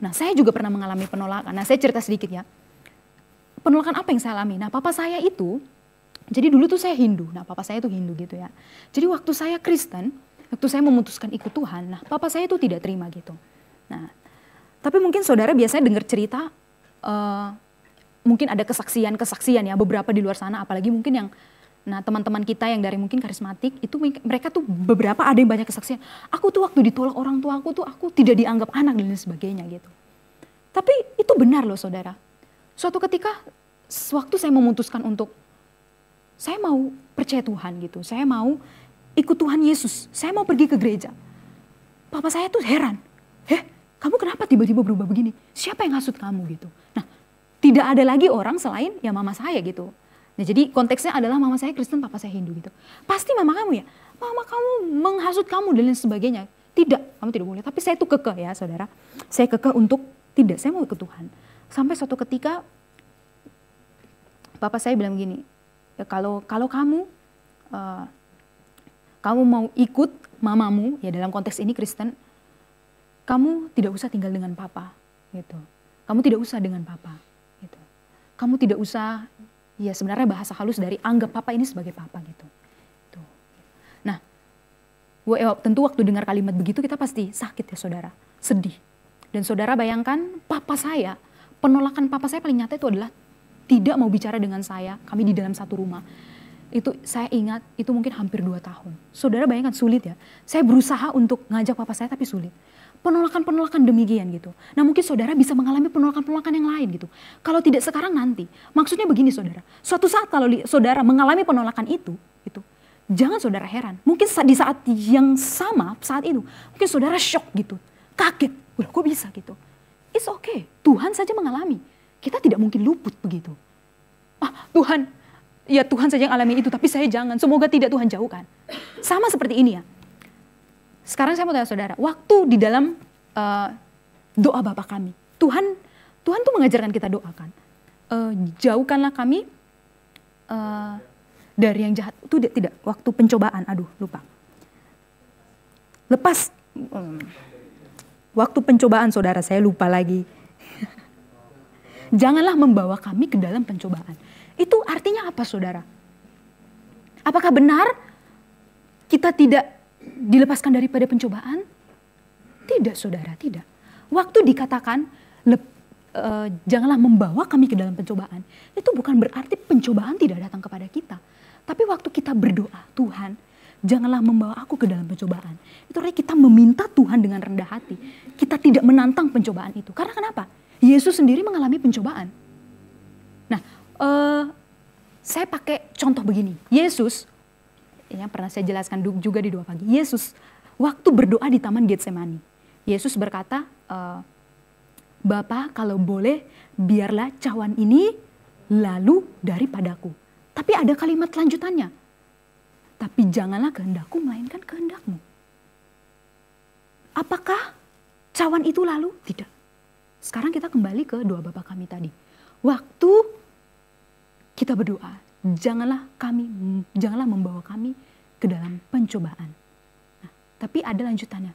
Nah saya juga pernah mengalami penolakan. Nah saya cerita sedikit ya. Penolakan apa yang saya alami? Nah papa saya itu, jadi dulu tuh saya Hindu. Nah papa saya itu Hindu gitu ya. Jadi waktu saya Kristen, waktu saya memutuskan ikut Tuhan, nah papa saya itu tidak terima gitu. Nah, tapi mungkin saudara biasanya dengar cerita, mungkin ada kesaksian ya beberapa di luar sana, apalagi mungkin yang, nah teman-teman kita yang dari mungkin karismatik, itu mereka tuh beberapa ada yang banyak kesaksian. Aku tuh waktu ditolak orang tua aku tuh, aku tidak dianggap anak dan sebagainya gitu. Tapi itu benar loh saudara. Suatu ketika, waktu saya memutuskan untuk, saya mau percaya Tuhan gitu. Saya mau ikut Tuhan Yesus. Saya mau pergi ke gereja. Papa saya tuh heran. Kamu kenapa tiba-tiba berubah begini? Siapa yang hasut kamu gitu? Nah, tidak ada lagi orang selain ya mama saya gitu. Nah, jadi konteksnya adalah mama saya Kristen, papa saya Hindu gitu. Pasti mama kamu ya, mama kamu menghasut kamu dan lain sebagainya. Tidak, kamu tidak boleh. Tapi saya tuh kekeh ya saudara. Saya kekeh untuk tidak, saya mau ikut Tuhan. Sampai suatu ketika papa saya bilang gini, ya, kalau kamu mau ikut mamamu, ya dalam konteks ini Kristen, kamu tidak usah tinggal dengan papa, gitu. Kamu tidak usah dengan papa, gitu. Kamu tidak usah, ya sebenarnya bahasa halus dari anggap papa ini sebagai papa, gitu. Tuh. Nah, tentu waktu dengar kalimat begitu kita pasti sakit ya saudara, sedih. Dan saudara bayangkan papa saya, penolakan papa saya paling nyata itu adalah tidak mau bicara dengan saya, kami di dalam satu rumah. Itu saya ingat, itu mungkin hampir 2 tahun. Saudara bayangkan sulit ya, saya berusaha untuk ngajak papa saya tapi sulit. Penolakan-penolakan demikian gitu. Nah mungkin saudara bisa mengalami penolakan-penolakan yang lain gitu. Kalau tidak sekarang nanti. Maksudnya begini saudara, suatu saat kalau saudara mengalami penolakan itu, jangan saudara heran. Mungkin di saat yang sama, saat itu, mungkin saudara shock gitu. Kaget, kok bisa gitu. It's okay, Tuhan saja mengalami. Kita tidak mungkin luput begitu. Tuhan, ya Tuhan saja yang alami itu, tapi saya jangan. Semoga tidak Tuhan jauhkan. Sama seperti ini ya. Sekarang saya mau tanya saudara, waktu di dalam doa Bapa kami, Tuhan tuh mengajarkan kita doakan. Jauhkanlah kami dari yang jahat. Itu tidak, waktu pencobaan, lupa. Lepas, waktu pencobaan saudara, saya lupa lagi. Janganlah membawa kami ke dalam pencobaan. Itu artinya apa saudara? Apakah benar kita tidak dilepaskan daripada pencobaan? Tidak saudara, tidak. Waktu dikatakan janganlah membawa kami ke dalam pencobaan, itu bukan berarti pencobaan tidak datang kepada kita. Tapi waktu kita berdoa, Tuhan janganlah membawa aku ke dalam pencobaan, itu artinya kita meminta Tuhan dengan rendah hati. Kita tidak menantang pencobaan itu. Karena kenapa? Yesus sendiri mengalami pencobaan. Nah, saya pakai contoh begini. Yesus, yang pernah saya jelaskan juga di doa pagi. Yesus waktu berdoa di Taman Getsemani, Yesus berkata, Bapa kalau boleh biarlah cawan ini lalu daripadaku. Tapi ada kalimat lanjutannya. Tapi janganlah kehendakku melainkan kehendakmu. Apakah cawan itu lalu? Tidak. Sekarang kita kembali ke doa Bapa kami tadi. Waktu kita berdoa, janganlah membawa kami ke dalam pencobaan. Nah, tapi ada lanjutannya.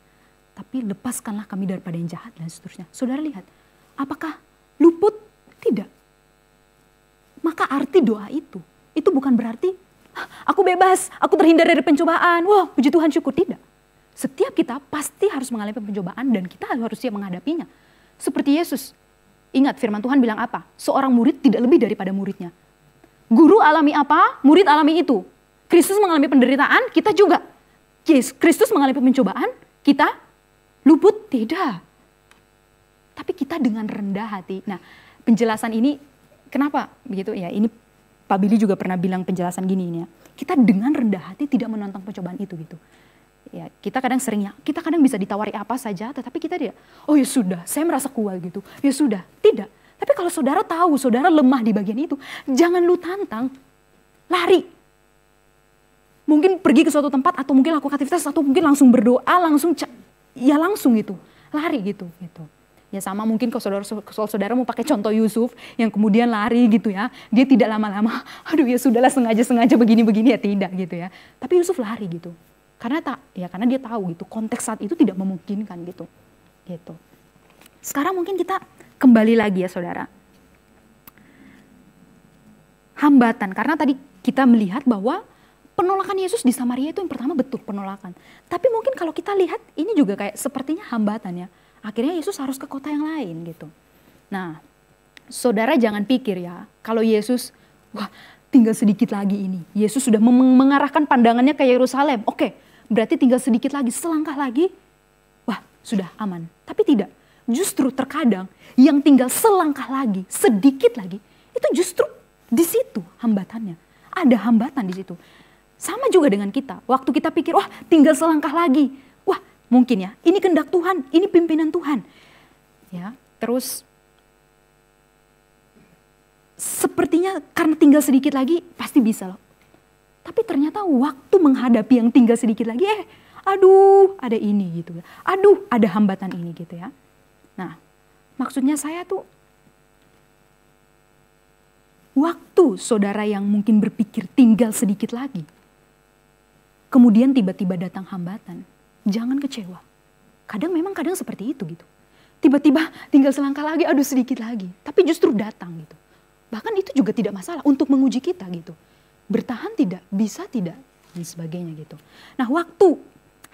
Tapi lepaskanlah kami daripada yang jahat dan seterusnya. Saudara lihat, apakah luput? Tidak. Maka arti doa itu bukan berarti aku bebas, aku terhindar dari pencobaan. Wah, puji Tuhan, syukur. Tidak. Setiap kita pasti harus mengalami pencobaan dan kita harus siap menghadapinya. Seperti Yesus. Ingat firman Tuhan bilang apa? Seorang murid tidak lebih daripada muridnya. Guru alami apa? Murid alami itu. Kristus mengalami penderitaan, kita juga. Kristus mengalami pencobaan, kita luput? Tidak. Tapi kita dengan rendah hati. Nah, penjelasan ini kenapa begitu ya? Ini Pak Billy juga pernah bilang penjelasan gini ini ya. Kita dengan rendah hati tidak menantang pencobaan itu gitu. Ya, kita kadang bisa ditawari apa saja, tetapi kita tidak. Oh ya sudah, saya merasa kuat gitu. Ya sudah, tidak. Tapi kalau saudara tahu, saudara lemah di bagian itu, jangan lu tantang, lari. Mungkin pergi ke suatu tempat atau mungkin lakukan aktivitas atau mungkin langsung berdoa, langsung gitu, lari gitu. Ya sama mungkin kalau saudara mau pakai contoh Yusuf yang kemudian lari gitu ya, dia tidak lama-lama, aduh ya sudahlah sengaja begini-begini ya tidak gitu ya. Tapi Yusuf lari gitu. Karena dia tahu gitu, konteks saat itu tidak memungkinkan gitu. Sekarang mungkin kita kembali lagi ya saudara. Hambatan, karena tadi kita melihat bahwa penolakan Yesus di Samaria itu yang pertama betul penolakan. Tapi mungkin kalau kita lihat ini juga kayak sepertinya hambatan ya. Akhirnya Yesus harus ke kota yang lain gitu. Nah, saudara jangan pikir ya, kalau Yesus, wah tinggal sedikit lagi ini. Yesus sudah mengarahkan pandangannya ke Yerusalem. Oke, berarti tinggal sedikit lagi, selangkah lagi, wah sudah aman. Tapi tidak. justru terkadang yang tinggal selangkah lagi, sedikit lagi, itu justru di situ hambatannya. Ada hambatan di situ. Sama juga dengan kita. Waktu kita pikir, wah tinggal selangkah lagi. Wah mungkin ya, ini kehendak Tuhan, ini pimpinan Tuhan. Ya, terus sepertinya karena tinggal sedikit lagi pasti bisa loh. Tapi ternyata waktu menghadapi yang tinggal sedikit lagi, aduh ada ini gitu ya. Aduh ada hambatan ini gitu ya. Nah maksudnya saya tuh, waktu saudara yang mungkin berpikir tinggal sedikit lagi, kemudian tiba-tiba datang hambatan, jangan kecewa. Kadang seperti itu gitu. Tiba-tiba tinggal selangkah lagi, aduh sedikit lagi. Tapi justru datang gitu. Bahkan itu juga tidak masalah untuk menguji kita gitu. Bertahan tidak, bisa tidak, dan sebagainya gitu. Nah waktu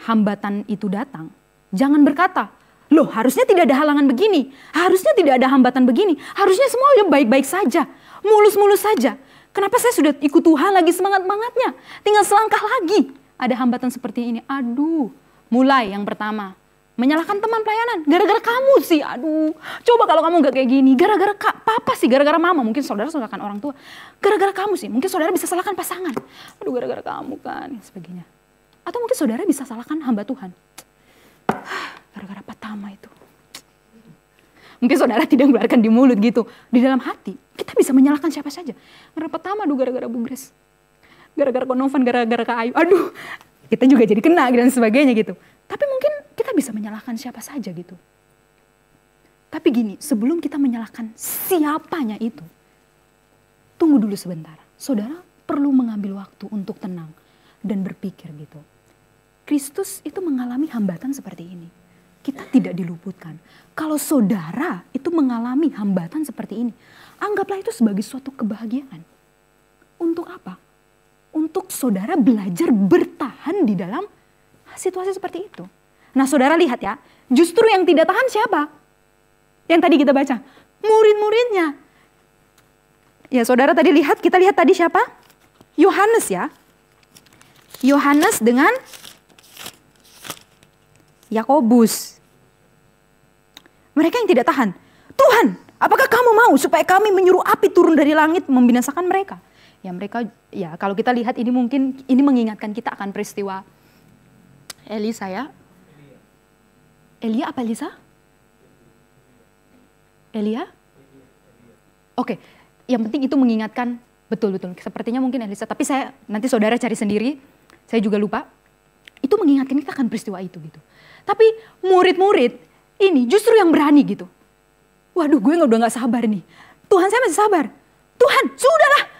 hambatan itu datang, jangan berkata, loh harusnya tidak ada halangan begini, harusnya tidak ada hambatan begini, harusnya semua baik-baik saja, mulus-mulus saja. Kenapa saya sudah ikut Tuhan lagi semangat-semangatnya, tinggal selangkah lagi ada hambatan seperti ini. Aduh, mulai yang pertama, menyalahkan teman pelayanan, gara-gara kamu sih, aduh. Coba kalau kamu gak kayak gini, gara-gara papa sih, gara-gara mama, mungkin saudara salahkan orang tua. Gara-gara kamu sih, mungkin saudara bisa salahkan pasangan. Aduh gara-gara kamu kan, dan sebagainya. Atau mungkin saudara bisa salahkan hamba Tuhan. Gara-gara Patama itu. Mungkin saudara tidak mengeluarkan di mulut gitu, di dalam hati. Kita bisa menyalahkan siapa saja. Gara-gara Patama, aduh gara-gara Bu Grace. Gara-gara Konovan, gara-gara Kak Ayu, aduh. Kita juga jadi kena dan sebagainya gitu. Tapi mungkin kita bisa menyalahkan siapa saja gitu. Tapi gini, sebelum kita menyalahkan siapanya itu, tunggu dulu sebentar. Saudara perlu mengambil waktu untuk tenang dan berpikir gitu. Kristus itu mengalami hambatan seperti ini. Kita tidak diluputkan. Kalau saudara itu mengalami hambatan seperti ini, anggaplah itu sebagai suatu kebahagiaan. Untuk apa? Untuk saudara belajar bertahan di dalam situasi seperti itu. Nah saudara lihat ya, justru yang tidak tahan siapa? Yang tadi kita baca, murid-muridnya. Ya saudara tadi lihat, kita lihat tadi siapa? Yohanes ya. Yohanes dengan Yakobus. Mereka yang tidak tahan. Tuhan, apakah kamu mau supaya kami menyuruh api turun dari langit membinasakan mereka? Ya mereka, ya kalau kita lihat ini mungkin, ini mengingatkan kita akan peristiwa Elisa ya. Elia apa Elisa? Elia? Oke, yang penting itu mengingatkan betul-betul. Sepertinya mungkin Elisa, tapi saya nanti saudara cari sendiri. Saya juga lupa. Itu mengingatkan kita akan peristiwa itu gitu. Tapi murid-murid ini justru yang berani gitu. Waduh, gue udah gak sabar nih. Tuhan saya masih sabar. Tuhan, sudahlah.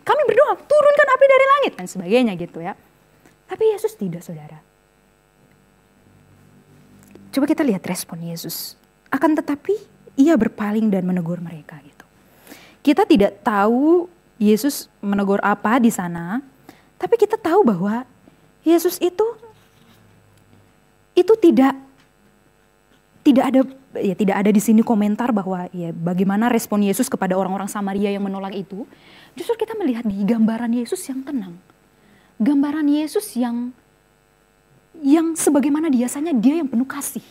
Kami berdoa, turunkan api dari langit dan sebagainya gitu ya. Tapi Yesus tidak, saudara. Coba kita lihat respon Yesus. Akan tetapi ia berpaling dan menegur mereka gitu. Kita tidak tahu Yesus menegur apa di sana, tapi kita tahu bahwa Yesus itu tidak ada di sini komentar bahwa ya bagaimana respon Yesus kepada orang-orang Samaria yang menolak itu. Justru kita melihat di gambaran Yesus yang tenang. Gambaran Yesus yang sebagaimana biasanya dia yang penuh kasih.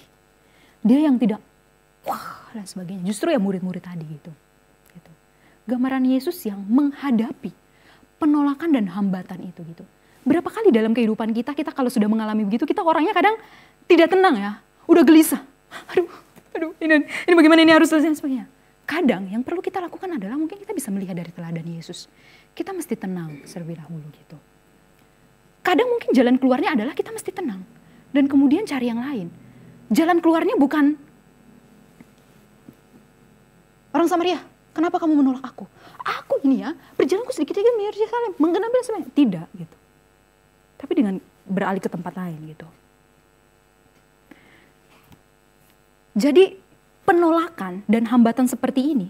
Dia yang tidak wah dan sebagainya. Justru ya murid-murid tadi gitu. Gambaran Yesus yang menghadapi penolakan dan hambatan itu gitu. Berapa kali dalam kehidupan kita kalau sudah mengalami begitu, kita orangnya kadang tidak tenang ya. Udah gelisah. Aduh ini bagaimana ini harus selesai dan sebagainya. Kadang yang perlu kita lakukan adalah mungkin kita bisa melihat dari teladan Yesus. Kita mesti tenang terlebih dahulu gitu. Kadang mungkin jalan keluarnya adalah kita mesti tenang. Dan kemudian cari yang lain. Jalan keluarnya bukan orang Samaria, kenapa kamu menolak aku? Aku ini ya, berjalanku sedikit-sedikit menuju Yerusalem, menggenapi semuanya. Tidak gitu. Tapi dengan beralih ke tempat lain gitu. Jadi penolakan dan hambatan seperti ini,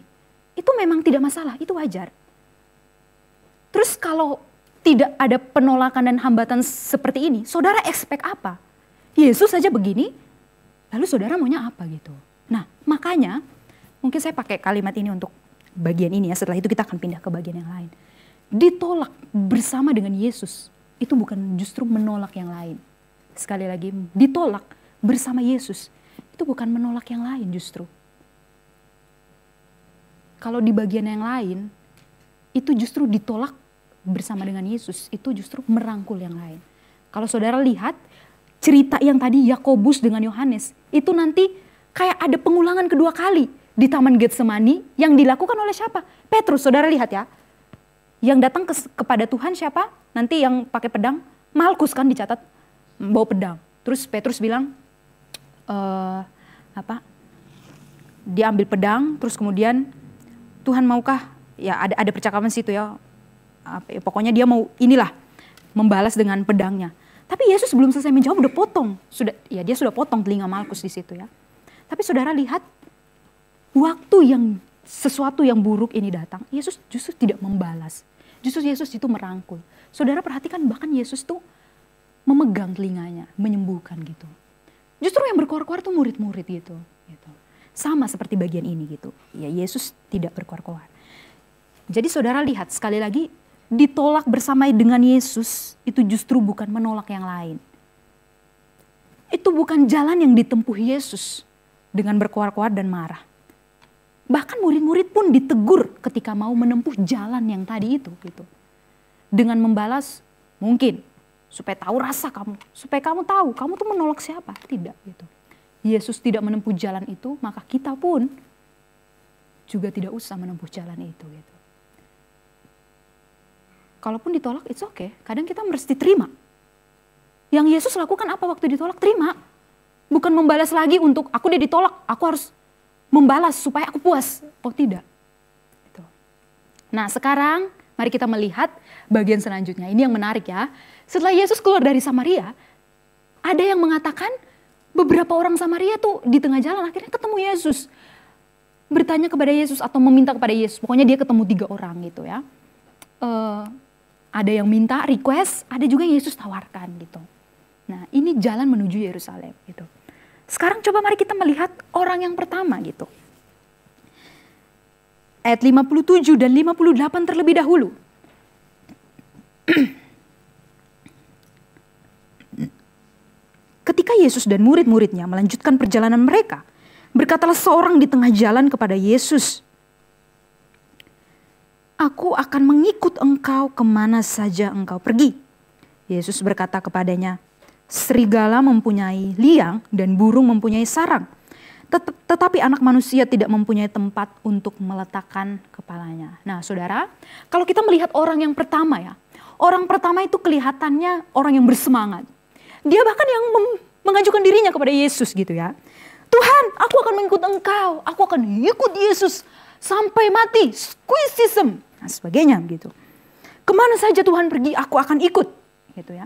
itu memang tidak masalah, itu wajar. Terus kalau tidak ada penolakan dan hambatan seperti ini, saudara expect apa? Yesus saja begini, lalu saudara maunya apa gitu. Nah makanya, mungkin saya pakai kalimat ini untuk bagian ini ya, setelah itu kita akan pindah ke bagian yang lain. Ditolak bersama dengan Yesus, itu bukan justru menolak yang lain. Sekali lagi, ditolak bersama Yesus, itu bukan menolak yang lain justru. Kalau di bagian yang lain, itu justru ditolak bersama dengan Yesus, itu justru merangkul yang lain. Kalau saudara lihat cerita yang tadi Yakobus dengan Yohanes, itu nanti kayak ada pengulangan kedua kali di Taman Getsemani yang dilakukan oleh siapa? Petrus, saudara lihat ya. Yang datang kepada Tuhan siapa? Nanti yang pakai pedang, Malkus kan dicatat bawa pedang. Terus Petrus bilang, dia ambil pedang, terus kemudian Tuhan maukah? Ya ada percakapan situ ya. Pokoknya dia mau inilah membalas dengan pedangnya. Tapi Yesus belum selesai menjawab udah potong. Dia sudah potong telinga Malkus di situ ya. Tapi saudara lihat waktu yang sesuatu yang buruk ini datang, Yesus justru tidak membalas. Justru Yesus itu merangkul. Saudara perhatikan bahkan Yesus tuh memegang telinganya, menyembuhkan gitu. Justru yang berkoar-koar tuh murid-murid gitu. Sama seperti bagian ini gitu. Ya Yesus tidak berkoar-koar. Jadi saudara lihat sekali lagi ditolak bersama dengan Yesus itu justru bukan menolak yang lain. Itu bukan jalan yang ditempuh Yesus dengan berkoar-koar dan marah. Bahkan murid-murid pun ditegur ketika mau menempuh jalan yang tadi itu gitu. Dengan membalas mungkin supaya tahu rasa kamu, supaya kamu tahu kamu tuh menolak siapa, tidak gitu. Yesus tidak menempuh jalan itu, maka kita pun juga tidak usah menempuh jalan itu gitu. Kalaupun ditolak, it's okay. Kadang kita mesti terima. Yang Yesus lakukan apa waktu ditolak? Terima. Bukan membalas lagi untuk aku udah ditolak, aku harus membalas supaya aku puas. Oh tidak. Gitu. Nah sekarang mari kita melihat bagian selanjutnya. Ini yang menarik ya. Setelah Yesus keluar dari Samaria, ada yang mengatakan beberapa orang Samaria tuh di tengah jalan akhirnya ketemu Yesus. Bertanya kepada Yesus atau meminta kepada Yesus. Pokoknya dia ketemu 3 orang gitu ya. Ada yang minta request, ada juga yang Yesus tawarkan gitu. Nah ini jalan menuju Yerusalem gitu. Sekarang coba mari kita melihat orang yang pertama gitu. Ayat 57 dan 58 terlebih dahulu. Ketika Yesus dan murid-muridnya melanjutkan perjalanan mereka, berkatalah seorang di tengah jalan kepada Yesus, "Aku akan mengikut engkau kemana saja engkau pergi." Yesus berkata kepadanya, "Serigala mempunyai liang dan burung mempunyai sarang, tetapi anak manusia tidak mempunyai tempat untuk meletakkan kepalanya." Nah saudara, kalau kita melihat orang yang pertama ya, orang pertama itu kelihatannya orang yang bersemangat. Dia bahkan yang mengajukan dirinya kepada Yesus gitu ya. "Tuhan, aku akan mengikut engkau, aku akan ikut Yesus sampai mati, squeezism." Nah sebagainya gitu. "Kemana saja Tuhan pergi, aku akan ikut." Gitu ya.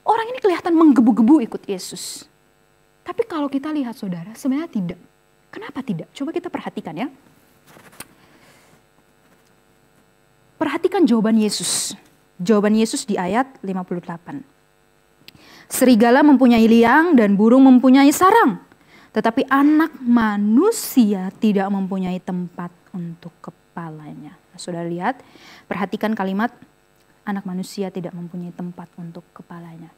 Orang ini kelihatan menggebu-gebu ikut Yesus. Tapi kalau kita lihat saudara, sebenarnya tidak. Kenapa tidak? Coba kita perhatikan ya. Perhatikan jawaban Yesus. Jawaban Yesus di ayat 58. "Serigala mempunyai liang dan burung mempunyai sarang, tetapi anak manusia tidak mempunyai tempat untuk kepalanya." Nah, saudara lihat, perhatikan kalimat anak manusia tidak mempunyai tempat untuk kepalanya.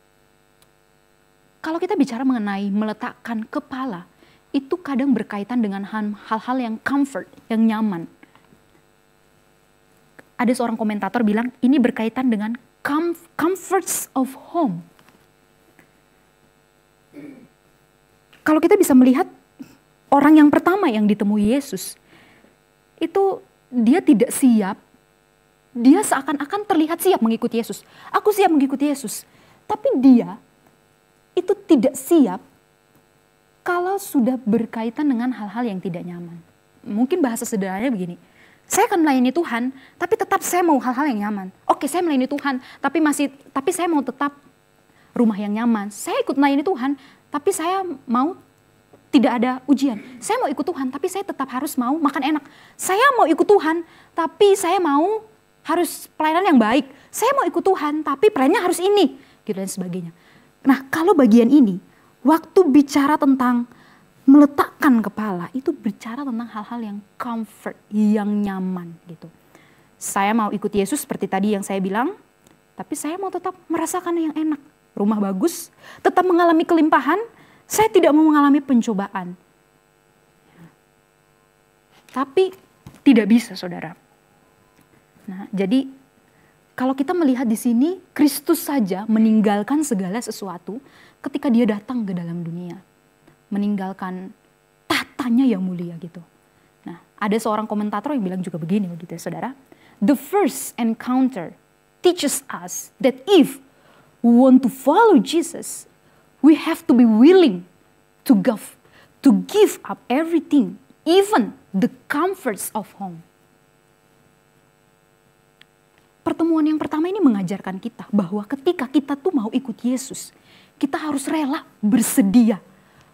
Kalau kita bicara mengenai meletakkan kepala, itu kadang berkaitan dengan hal-hal yang comfort, yang nyaman. Ada seorang komentator bilang ini berkaitan dengan comforts of home. Kalau kita bisa melihat orang yang pertama yang ditemui Yesus, itu dia tidak siap, dia seakan-akan terlihat siap mengikuti Yesus. Aku siap mengikuti Yesus, tapi dia itu tidak siap kalau sudah berkaitan dengan hal-hal yang tidak nyaman. Mungkin bahasa sederhananya begini, saya akan melayani Tuhan, tapi tetap saya mau hal-hal yang nyaman. Oke, saya melayani Tuhan, tapi saya mau tetap rumah yang nyaman. Saya ikut melayani Tuhan, tapi saya mau tidak ada ujian. Saya mau ikut Tuhan, tapi saya tetap harus mau makan enak. Saya mau ikut Tuhan, tapi saya mau harus pelayanan yang baik. Saya mau ikut Tuhan, tapi pelayanannya harus ini, gitu dan sebagainya. Nah, kalau bagian ini, waktu bicara tentang meletakkan kepala, itu bicara tentang hal-hal yang comfort, yang nyaman gitu. Saya mau ikut Yesus seperti tadi yang saya bilang, tapi saya mau tetap merasakan yang enak. Rumah bagus, tetap mengalami kelimpahan, Saya tidak mau mengalami pencobaan. Tapi tidak bisa, saudara. Nah, jadi kalau kita melihat di sini, Kristus saja meninggalkan segala sesuatu ketika dia datang ke dalam dunia. Meninggalkan tatanya yang mulia gitu. Nah, ada seorang komentator yang bilang juga begini begitu ya, saudara. The first encounter teaches us that if we want to follow Jesus, we have to be willing to give up everything, even the comforts of home. Pertemuan yang pertama ini mengajarkan kita bahwa ketika kita tuh mau ikut Yesus, kita harus rela, bersedia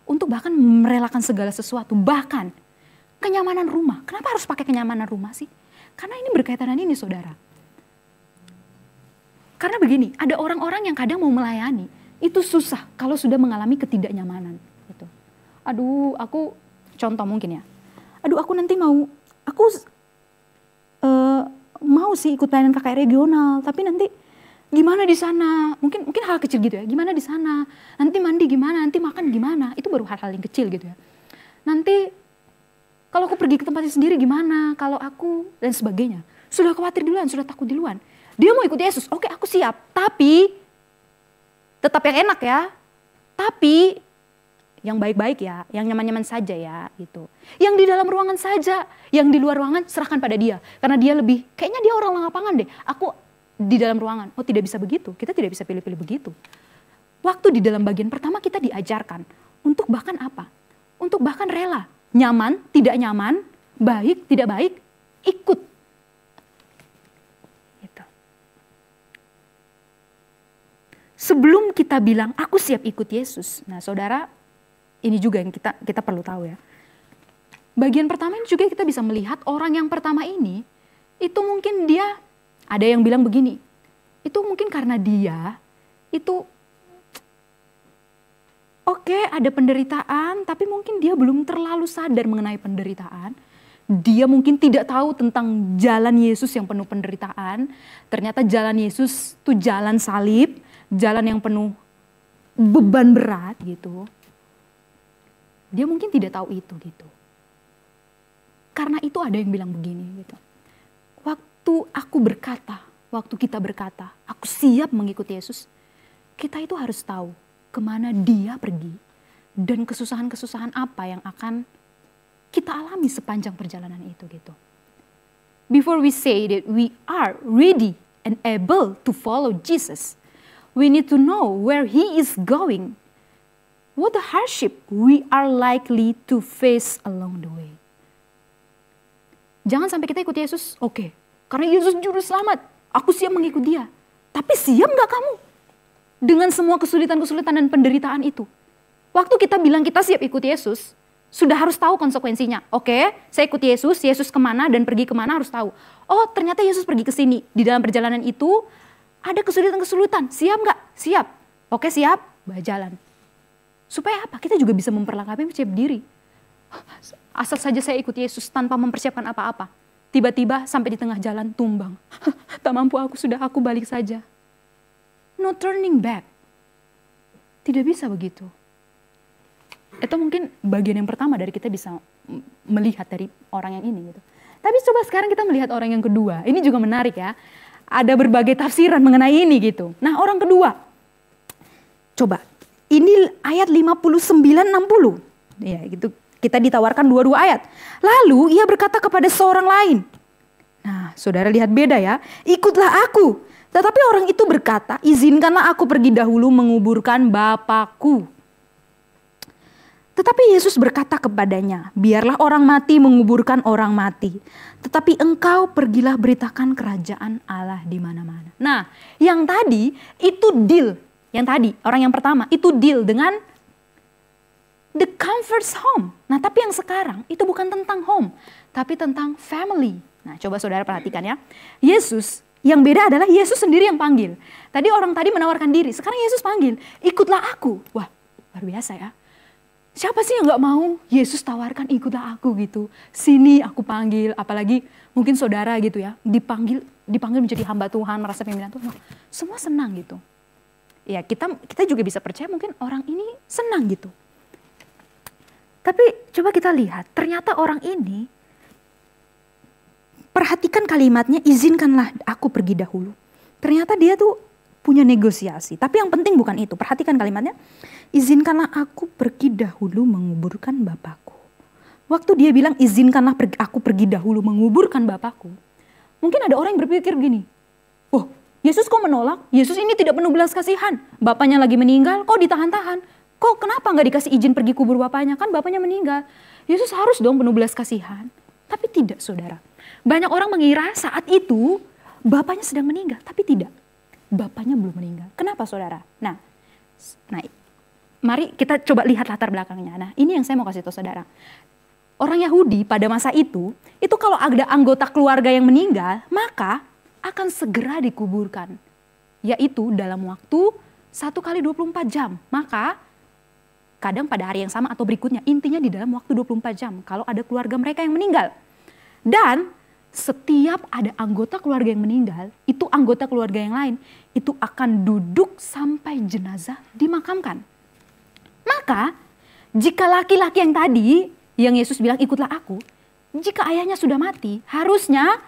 untuk bahkan merelakan segala sesuatu, bahkan kenyamanan rumah. Kenapa harus pakai kenyamanan rumah sih? Karena ini berkaitan dengan ini, saudara. Karena begini, ada orang-orang yang kadang mau melayani, itu susah kalau sudah mengalami ketidaknyamanan. Gitu. Aduh, aku contoh mungkin ya. Aduh, aku nanti mau sih ikut pelayanan KKR regional, tapi nanti gimana di sana? Mungkin hal kecil gitu ya. Gimana di sana? Nanti mandi gimana? Nanti makan gimana? Itu baru hal-hal yang kecil gitu ya. Nanti kalau aku pergi ke tempatnya sendiri gimana? Kalau aku dan sebagainya. Sudah khawatir duluan, sudah takut duluan. Dia mau ikut Yesus, oke aku siap. Tapi tetap yang enak ya. Tapi yang baik-baik ya, yang nyaman-nyaman saja ya gitu. Yang di dalam ruangan saja, yang di luar ruangan serahkan pada dia. Karena dia lebih, kayaknya dia orang lapangan deh. Aku di dalam ruangan, oh tidak bisa begitu. Kita tidak bisa pilih-pilih begitu. Waktu di dalam bagian pertama kita diajarkan untuk bahkan apa? Untuk bahkan rela, nyaman, tidak nyaman, baik, tidak baik, ikut. Gitu. Sebelum kita bilang, aku siap ikut Yesus. Nah saudara, ini juga yang kita perlu tahu ya. Bagian pertama ini juga kita bisa melihat orang yang pertama ini, itu mungkin dia, ada yang bilang begini, itu mungkin karena dia, itu oke, ada penderitaan, tapi mungkin dia belum terlalu sadar mengenai penderitaan. Dia mungkin tidak tahu tentang jalan Yesus yang penuh penderitaan. Ternyata jalan Yesus itu jalan salib, jalan yang penuh beban berat gitu. Dia mungkin tidak tahu itu gitu. Karena itu ada yang bilang begini gitu. Waktu aku berkata, waktu kita berkata, aku siap mengikuti Yesus. Kita itu harus tahu kemana dia pergi. Dan kesusahan-kesusahan apa yang akan kita alami sepanjang perjalanan itu gitu. Before we say that we are ready and able to follow Jesus, we need to know where He is going. What the hardship we are likely to face along the way. Jangan sampai kita ikut Yesus, oke, karena Yesus juru selamat, aku siap mengikut dia. Tapi siap gak kamu dengan semua kesulitan-kesulitan dan penderitaan itu? Waktu kita bilang kita siap ikut Yesus, sudah harus tahu konsekuensinya. Oke, saya ikut Yesus, Yesus kemana dan pergi kemana harus tahu. Oh ternyata Yesus pergi ke sini. Di dalam perjalanan itu ada kesulitan-kesulitan, siap gak? Siap. Oke siap, jalan. Supaya apa? Kita juga bisa memperlengkapi percaya diri. Asal saja saya ikut Yesus tanpa mempersiapkan apa-apa. Tiba-tiba sampai di tengah jalan tumbang. Tak mampu aku balik saja. No turning back. Tidak bisa begitu. Itu mungkin bagian yang pertama dari kita bisa melihat dari orang yang ini gitu. Tapi coba sekarang kita melihat orang yang kedua. Ini juga menarik ya. Ada berbagai tafsiran mengenai ini gitu. Nah orang kedua. Coba. Ini ayat 59-60. Ya, gitu. Kita ditawarkan dua-dua ayat. Lalu ia berkata kepada seorang lain. Nah, saudara lihat beda ya. Ikutlah aku. Tetapi orang itu berkata, izinkanlah aku pergi dahulu menguburkan Bapakku. Tetapi Yesus berkata kepadanya, biarlah orang mati menguburkan orang mati. Tetapi engkau pergilah beritakan kerajaan Allah di mana-mana. Nah, yang tadi itu deal. Yang tadi, orang yang pertama, itu deal dengan the comfort's home. Nah, tapi yang sekarang, itu bukan tentang home, tapi tentang family. Nah, coba saudara perhatikan ya. Yesus, yang beda adalah Yesus sendiri yang panggil. Tadi orang tadi menawarkan diri, sekarang Yesus panggil, ikutlah aku. Wah, luar biasa ya. Siapa sih yang gak mau Yesus tawarkan, ikutlah aku gitu. Sini aku panggil, apalagi mungkin saudara gitu ya, dipanggil menjadi hamba Tuhan, merasa pimpinan Tuhan. Wah, semua senang gitu. Ya kita juga bisa percaya mungkin orang ini senang gitu. Tapi coba kita lihat, ternyata orang ini, perhatikan kalimatnya, izinkanlah aku pergi dahulu. Ternyata dia tuh punya negosiasi. Tapi yang penting bukan itu, perhatikan kalimatnya. Izinkanlah aku pergi dahulu menguburkan Bapakku. Waktu dia bilang izinkanlah aku pergi dahulu menguburkan Bapakku. Mungkin ada orang yang berpikir gini, oh Yesus kok menolak? Yesus ini tidak penuh belas kasihan. Bapaknya lagi meninggal, kok ditahan-tahan? Kok kenapa nggak dikasih izin pergi kubur bapaknya? Kan bapaknya meninggal. Yesus harus dong penuh belas kasihan. Tapi tidak, saudara. Banyak orang mengira saat itu bapaknya sedang meninggal, tapi tidak. Bapaknya belum meninggal. Kenapa, saudara? Nah, mari kita coba lihat latar belakangnya. Nah, ini yang saya mau kasih tahu saudara. Orang Yahudi pada masa itu kalau ada anggota keluarga yang meninggal, maka akan segera dikuburkan. Yaitu dalam waktu 1 kali 24 jam. Maka kadang pada hari yang sama atau berikutnya, intinya di dalam waktu 24 jam. Kalau ada keluarga mereka yang meninggal. Dan setiap ada anggota keluarga yang meninggal, itu anggota keluarga yang lain, itu akan duduk sampai jenazah dimakamkan. Maka jika laki-laki yang tadi, yang Yesus bilang ikutlah aku, jika ayahnya sudah mati, harusnya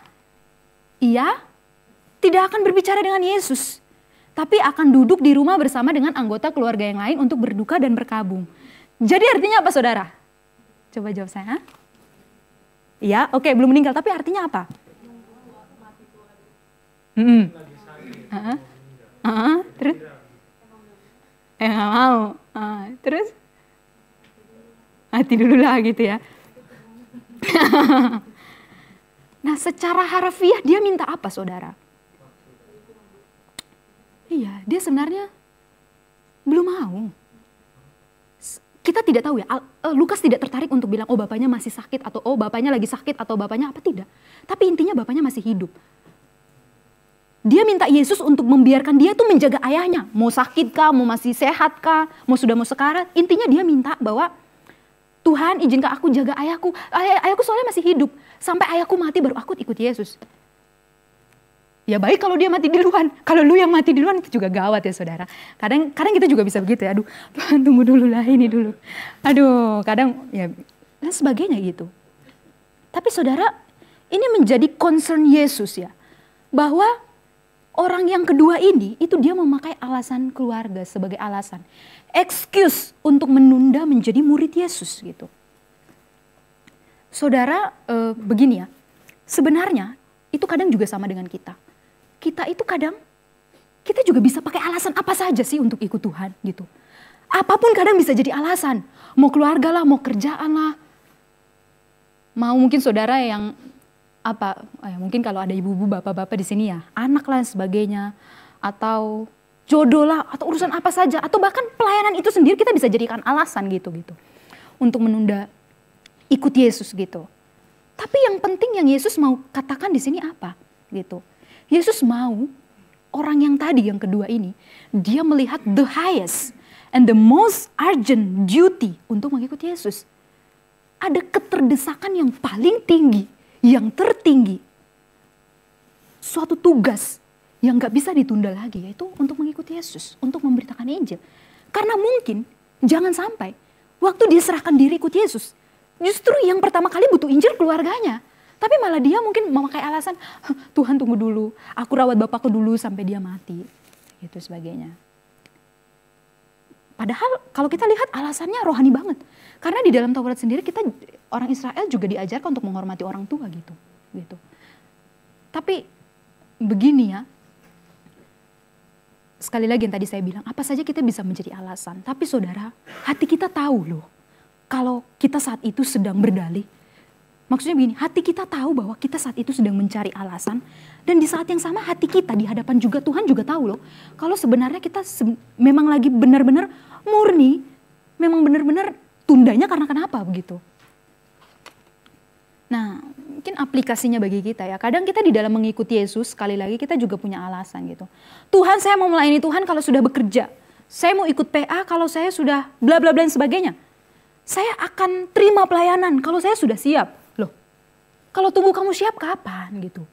ia tidak akan berbicara dengan Yesus. Tapi akan duduk di rumah bersama dengan anggota keluarga yang lain untuk berduka dan berkabung. Jadi artinya apa, saudara? Coba jawab saya. Iya, oke, belum meninggal, tapi artinya apa? Terus? Nggak mau. Terus? Mati dulu lah gitu ya. Nah, secara harfiah dia minta apa, saudara? Iya, dia sebenarnya belum mau. Kita tidak tahu ya, Lukas tidak tertarik untuk bilang, oh bapaknya masih sakit, atau oh bapaknya lagi sakit, atau bapaknya apa, tidak. Tapi intinya bapaknya masih hidup. Dia minta Yesus untuk membiarkan dia tuh menjaga ayahnya. Mau sakit kah, mau masih sehat kah, mau sudah mau sekarat. Intinya dia minta bahwa, Tuhan izinkan aku jaga ayahku. Ayahku soalnya masih hidup. Sampai ayahku mati baru aku ikut Yesus. Ya baik kalau dia mati duluan. Kalau lu yang mati duluan itu juga gawat ya, saudara. Kadang kita juga bisa begitu ya. Aduh, Tuhan tunggu dulu lah ini dulu. Aduh, kadang ya dan sebagainya gitu. Tapi saudara, ini menjadi concern Yesus ya. Bahwa orang yang kedua ini itu dia memakai alasan keluarga sebagai alasan. Excuse untuk menunda menjadi murid Yesus gitu. Saudara, begini ya. Sebenarnya itu kadang juga sama dengan kita. Kita itu kadang, kita juga bisa pakai alasan apa saja sih untuk ikut Tuhan gitu. Apapun kadang bisa jadi alasan. Mau keluarga lah, mau kerjaan lah. Mau mungkin saudara yang mungkin kalau ada ibu-ibu, bapak-bapak di sini ya, anak lah dan sebagainya. Atau jodoh lah, atau urusan apa saja. Atau bahkan pelayanan itu sendiri kita bisa jadikan alasan gitu. Untuk menunda ikut Yesus gitu. Tapi yang penting yang Yesus mau katakan di sini apa gitu. Yesus mau orang yang tadi yang kedua ini, dia melihat the highest and the most urgent duty untuk mengikuti Yesus. Ada keterdesakan yang paling tinggi, yang tertinggi. Suatu tugas yang gak bisa ditunda lagi, yaitu untuk mengikuti Yesus, untuk memberitakan Injil. Karena mungkin, jangan sampai, waktu dia serahkan diri ikut Yesus, justru yang pertama kali butuh Injil keluarganya. Tapi malah dia mungkin memakai alasan, Tuhan tunggu dulu, aku rawat bapakku dulu sampai dia mati. Gitu sebagainya. Padahal kalau kita lihat alasannya rohani banget. Karena di dalam Taurat sendiri kita, orang Israel juga diajarkan untuk menghormati orang tua gitu. Tapi begini ya, sekali lagi yang tadi saya bilang, apa saja kita bisa menjadi alasan. Tapi saudara, hati kita tahu loh, kalau kita saat itu sedang berdalih. Maksudnya begini, hati kita tahu bahwa kita saat itu sedang mencari alasan. Dan di saat yang sama hati kita di hadapan juga Tuhan juga tahu loh. Kalau sebenarnya kita memang lagi benar-benar murni, memang benar-benar tundanya karena kenapa begitu. Nah, mungkin aplikasinya bagi kita ya. Kadang kita di dalam mengikuti Yesus, sekali lagi kita juga punya alasan gitu. Tuhan, saya mau melayani Tuhan kalau sudah bekerja. Saya mau ikut PA kalau saya sudah bla bla bla dan sebagainya. Saya akan terima pelayanan kalau saya sudah siap. Loh, kalau tunggu kamu siap kapan gitu.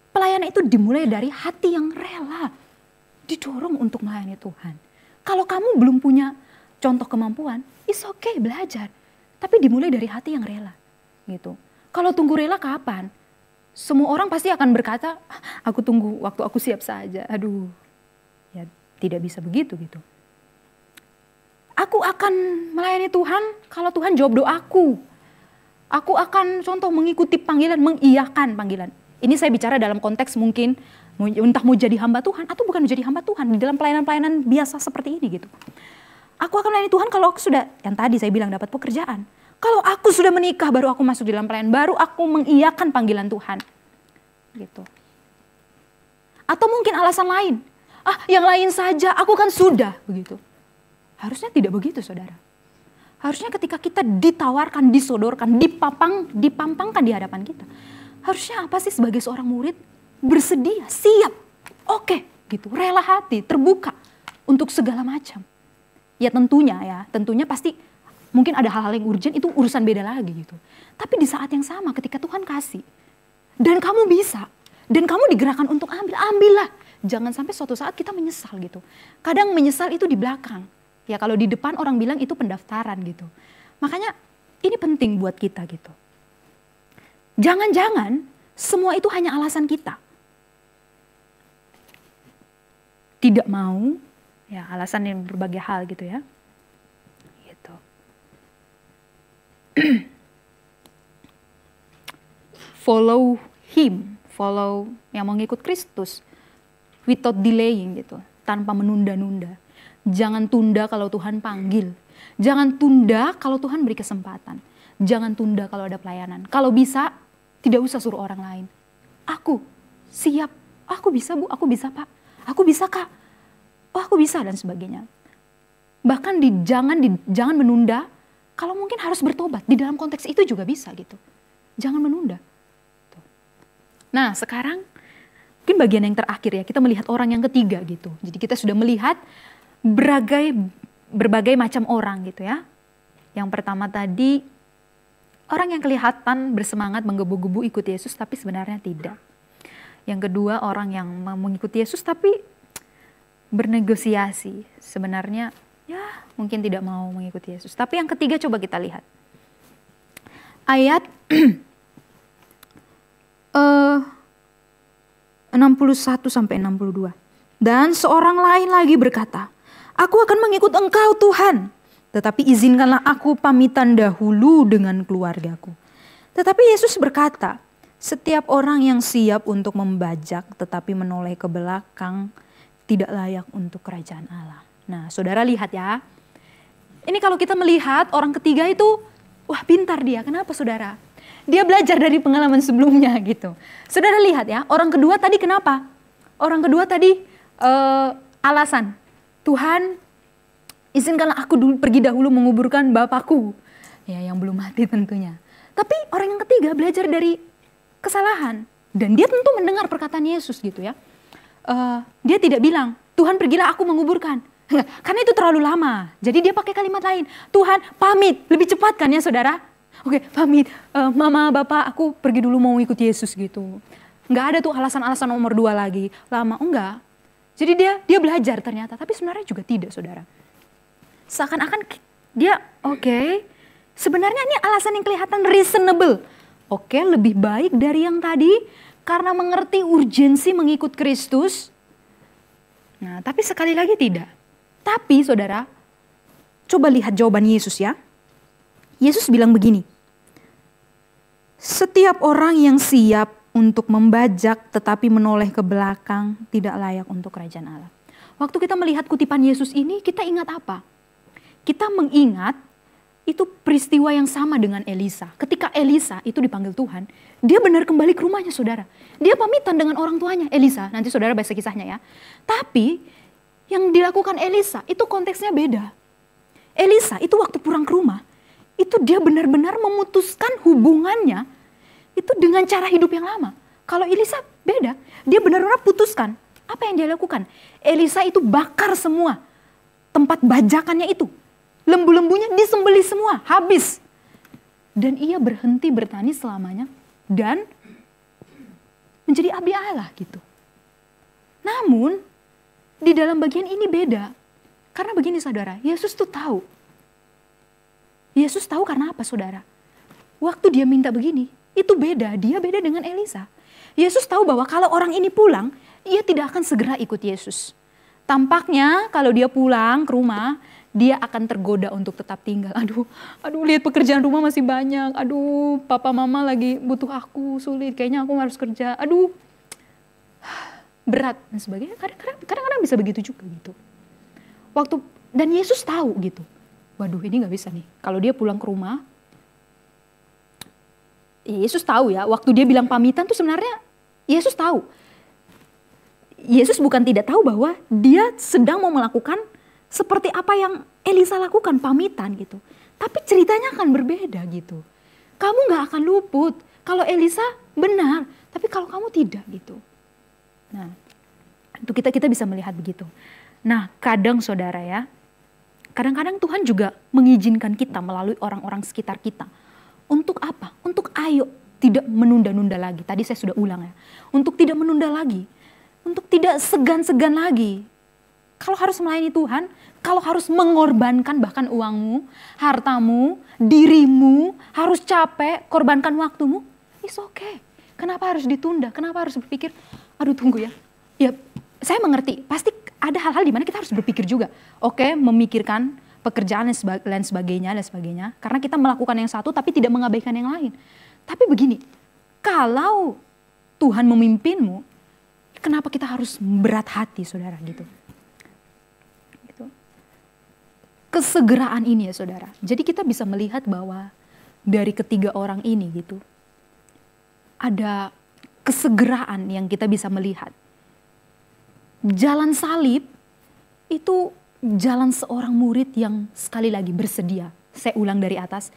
Pelayanan itu dimulai dari hati yang rela. Didorong untuk melayani Tuhan. Kalau kamu belum punya contoh kemampuan, it's okay belajar. Tapi dimulai dari hati yang rela gitu. Kalau tunggu rela kapan? Semua orang pasti akan berkata, aku tunggu waktu aku siap saja. Aduh, ya tidak bisa begitu gitu. Aku akan melayani Tuhan kalau Tuhan jawab doaku. Aku akan contoh mengikuti panggilan, mengiyakan panggilan. Ini saya bicara dalam konteks mungkin entah mau jadi hamba Tuhan atau bukan menjadi hamba Tuhan. Di dalam pelayanan-pelayanan biasa seperti ini gitu. Aku akan melayani Tuhan kalau aku sudah, yang tadi saya bilang dapat pekerjaan. Kalau aku sudah menikah baru aku masuk di dalam pelayanan, baru aku mengiyakan panggilan Tuhan. Gitu. Atau mungkin alasan lain. Yang lain saja, aku kan sudah begitu. Harusnya tidak begitu, saudara. Harusnya ketika kita ditawarkan, disodorkan, dipampangkan di hadapan kita. Harusnya apa sih sebagai seorang murid? Bersedia, siap, oke, gitu, rela hati, terbuka untuk segala macam. Ya tentunya pasti mungkin ada hal-hal yang urgent, itu urusan beda lagi gitu. Tapi di saat yang sama ketika Tuhan kasih, dan kamu bisa, dan kamu digerakkan untuk ambillah. Jangan sampai suatu saat kita menyesal gitu. Kadang menyesal itu di belakang. Ya kalau di depan orang bilang itu pendaftaran gitu. Makanya ini penting buat kita gitu. Jangan-jangan semua itu hanya alasan kita. Tidak mau, ya alasan yang berbagai hal gitu ya. Gitu. Follow him, follow yang mengikut Kristus without delaying gitu, tanpa menunda-nunda. Jangan tunda kalau Tuhan panggil. Jangan tunda kalau Tuhan beri kesempatan. Jangan tunda kalau ada pelayanan. Kalau bisa, tidak usah suruh orang lain. Aku siap, aku bisa Bu, aku bisa Pak, aku bisa Kak, aku bisa dan sebagainya. Bahkan jangan menunda, kalau mungkin harus bertobat. Di dalam konteks itu juga bisa gitu. Jangan menunda. Nah sekarang, mungkin bagian yang terakhir ya, kita melihat orang yang ketiga gitu. Jadi kita sudah melihat berbagai macam orang gitu ya. Yang pertama tadi, orang yang kelihatan bersemangat menggebu-gebu ikut Yesus tapi sebenarnya tidak. Yang kedua, orang yang mengikuti Yesus tapi bernegosiasi. Sebenarnya ya mungkin tidak mau mengikuti Yesus. Tapi yang ketiga coba kita lihat. Ayat 61 sampai 62. Dan seorang lain lagi berkata, aku akan mengikut Engkau Tuhan, tetapi izinkanlah aku pamitan dahulu dengan keluargaku. Tetapi Yesus berkata, setiap orang yang siap untuk membajak tetapi menoleh ke belakang tidak layak untuk kerajaan Allah. Nah saudara lihat ya, ini kalau kita melihat orang ketiga itu, wah pintar dia, kenapa saudara? Dia belajar dari pengalaman sebelumnya gitu. Saudara lihat ya, orang kedua tadi kenapa? Orang kedua tadi alasan, Tuhan izinkanlah aku pergi dahulu menguburkan bapakku. Ya yang belum mati tentunya. Tapi orang yang ketiga belajar dari kesalahan. Dan dia tentu mendengar perkataan Yesus gitu ya. Dia tidak bilang, Tuhan pergilah aku menguburkan. Karena itu terlalu lama. Jadi dia pakai kalimat lain. Tuhan pamit, lebih cepat kan ya saudara? Oke pamit, mama bapak aku pergi dulu mau ikut Yesus gitu. Nggak ada tuh alasan-alasan nomor 2 lagi. Lama, enggak. Jadi dia belajar ternyata, tapi sebenarnya juga tidak saudara. Seakan-akan dia sebenarnya ini alasan yang kelihatan reasonable. Lebih baik dari yang tadi karena mengerti urgensi mengikut Kristus. Nah, tapi sekali lagi tidak. Tapi saudara, coba lihat jawaban Yesus ya. Yesus bilang begini, setiap orang yang siap untuk membajak tetapi menoleh ke belakang tidak layak untuk kerajaan Allah. Waktu kita melihat kutipan Yesus ini, kita ingat apa? Kita mengingat itu peristiwa yang sama dengan Elisa. Ketika Elisa itu dipanggil Tuhan, dia benar kembali ke rumahnya saudara. Dia pamitan dengan orang tuanya, Elisa. Nanti saudara baca kisahnya ya. Tapi yang dilakukan Elisa itu konteksnya beda. Elisa itu waktu pulang ke rumah, itu dia benar-benar memutuskan hubungannya itu dengan cara hidup yang lama. Kalau Elisa beda, dia benar-benar putuskan. Apa yang dia lakukan? Elisa itu bakar semua tempat bajakannya itu. Lembu-lembunya disembelih semua, habis. Dan ia berhenti bertani selamanya dan menjadi abdi Allah gitu. Namun di dalam bagian ini beda. Karena begini saudara, Yesus tuh tahu Yesus tahu karena apa saudara? Waktu dia minta begini, itu beda. Dia beda dengan Elisa. Yesus tahu bahwa kalau orang ini pulang, ia tidak akan segera ikut Yesus. Tampaknya kalau dia pulang ke rumah, dia akan tergoda untuk tetap tinggal. Aduh, lihat pekerjaan rumah masih banyak. Aduh, papa mama lagi butuh aku, sulit. Kayaknya aku harus kerja. Aduh, berat dan sebagainya. Kadang-kadang bisa begitu juga gitu. Dan Yesus tahu gitu. Waduh, ini nggak bisa nih. Kalau dia pulang ke rumah, Yesus tahu ya. Waktu dia bilang pamitan tuh sebenarnya Yesus tahu. Yesus bukan tidak tahu bahwa dia sedang mau melakukan seperti apa yang Elisa lakukan, pamitan gitu. Tapi ceritanya akan berbeda gitu. Kamu gak akan luput. Kalau Elisa benar, tapi kalau kamu tidak gitu. Nah, itu kita bisa melihat begitu. Nah, kadang saudara ya, kadang-kadang Tuhan juga mengizinkan kita melalui orang-orang sekitar kita. Untuk apa? Untuk ayo tidak menunda-nunda lagi. Tadi saya sudah ulang ya. Untuk tidak menunda lagi. Untuk tidak segan-segan lagi. Kalau harus melayani Tuhan, kalau harus mengorbankan bahkan uangmu, hartamu, dirimu, harus capek, korbankan waktumu, it's okay. Kenapa harus ditunda? Kenapa harus berpikir, aduh tunggu ya. Ya, saya mengerti, pasti ada hal-hal di mana kita harus berpikir juga. Oke, memikirkan pekerjaan dan lain sebagainya. Karena kita melakukan yang satu tapi tidak mengabaikan yang lain. Tapi begini, kalau Tuhan memimpinmu, kenapa kita harus berat hati saudara gitu. Kesegeraan ini ya saudara. Jadi kita bisa melihat bahwa dari ketiga orang ini gitu, ada kesegeraan yang kita bisa melihat. Jalan salib itu jalan seorang murid yang sekali lagi bersedia. Saya ulang dari atas.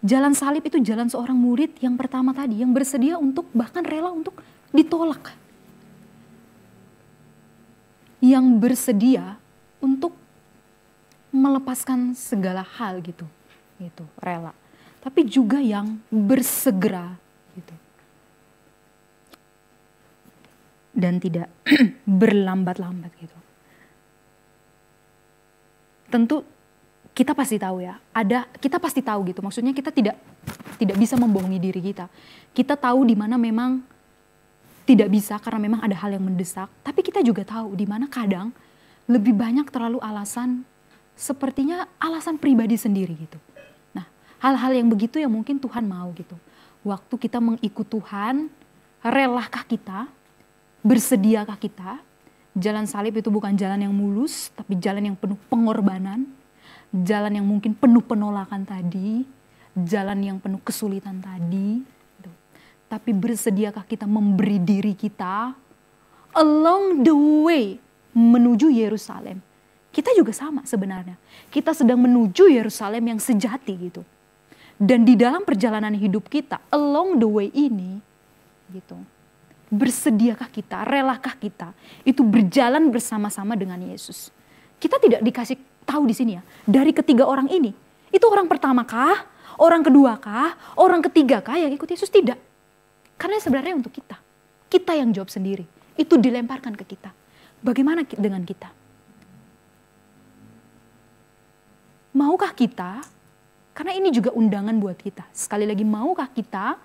Jalan salib itu jalan seorang murid yang pertama tadi, yang bersedia untuk bahkan rela untuk ditolak. Yang bersedia untuk melepaskan segala hal gitu, rela. Tapi juga yang bersegera gitu. Dan tidak berlambat-lambat gitu. Tentu kita pasti tahu ya, kita pasti tahu gitu. Maksudnya kita tidak bisa membohongi diri kita. Kita tahu di mana memang tidak bisa karena memang ada hal yang mendesak. Tapi kita juga tahu di mana kadang lebih banyak terlalu alasan, sepertinya alasan pribadi sendiri gitu. Nah, hal-hal yang begitu yang mungkin Tuhan mau gitu. Waktu kita mengikut Tuhan, relakah kita? Bersediakah kita? Jalan salib itu bukan jalan yang mulus, tapi jalan yang penuh pengorbanan. Jalan yang mungkin penuh penolakan tadi, jalan yang penuh kesulitan tadi. Tapi bersediakah kita memberi diri kita along the way menuju Yerusalem? Kita juga sama sebenarnya. Kita sedang menuju Yerusalem yang sejati gitu. Dan di dalam perjalanan hidup kita along the way ini gitu. Bersediakah kita, relakah kita itu berjalan bersama-sama dengan Yesus? Kita tidak dikasih tahu di sini ya, dari ketiga orang ini, itu orang pertama kah, orang kedua kah, orang ketiga kah yang ikut Yesus? Tidak. Karena sebenarnya untuk kita yang jawab sendiri, itu dilemparkan ke kita. Bagaimana dengan kita? Maukah kita, karena ini juga undangan buat kita, sekali lagi maukah kita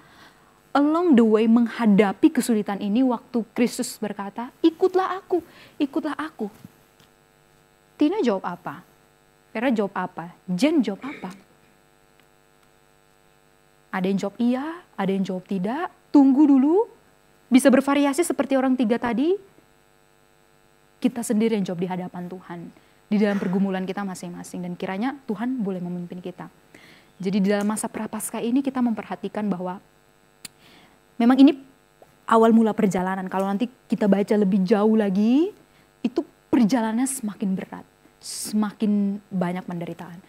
along the way menghadapi kesulitan ini waktu Kristus berkata, ikutlah aku, ikutlah aku. Tina jawab apa? Vera jawab apa? Jen jawab apa? Ada yang jawab iya, ada yang jawab tidak. Tunggu dulu, bisa bervariasi seperti orang tiga tadi. Kita sendiri yang jawab di hadapan Tuhan. Di dalam pergumulan kita masing-masing. Dan kiranya Tuhan boleh memimpin kita. Jadi di dalam masa prapaskah ini kita memperhatikan bahwa memang ini awal mula perjalanan. Kalau nanti kita baca lebih jauh lagi, itu perjalanannya semakin berat. Semakin banyak penderitaan.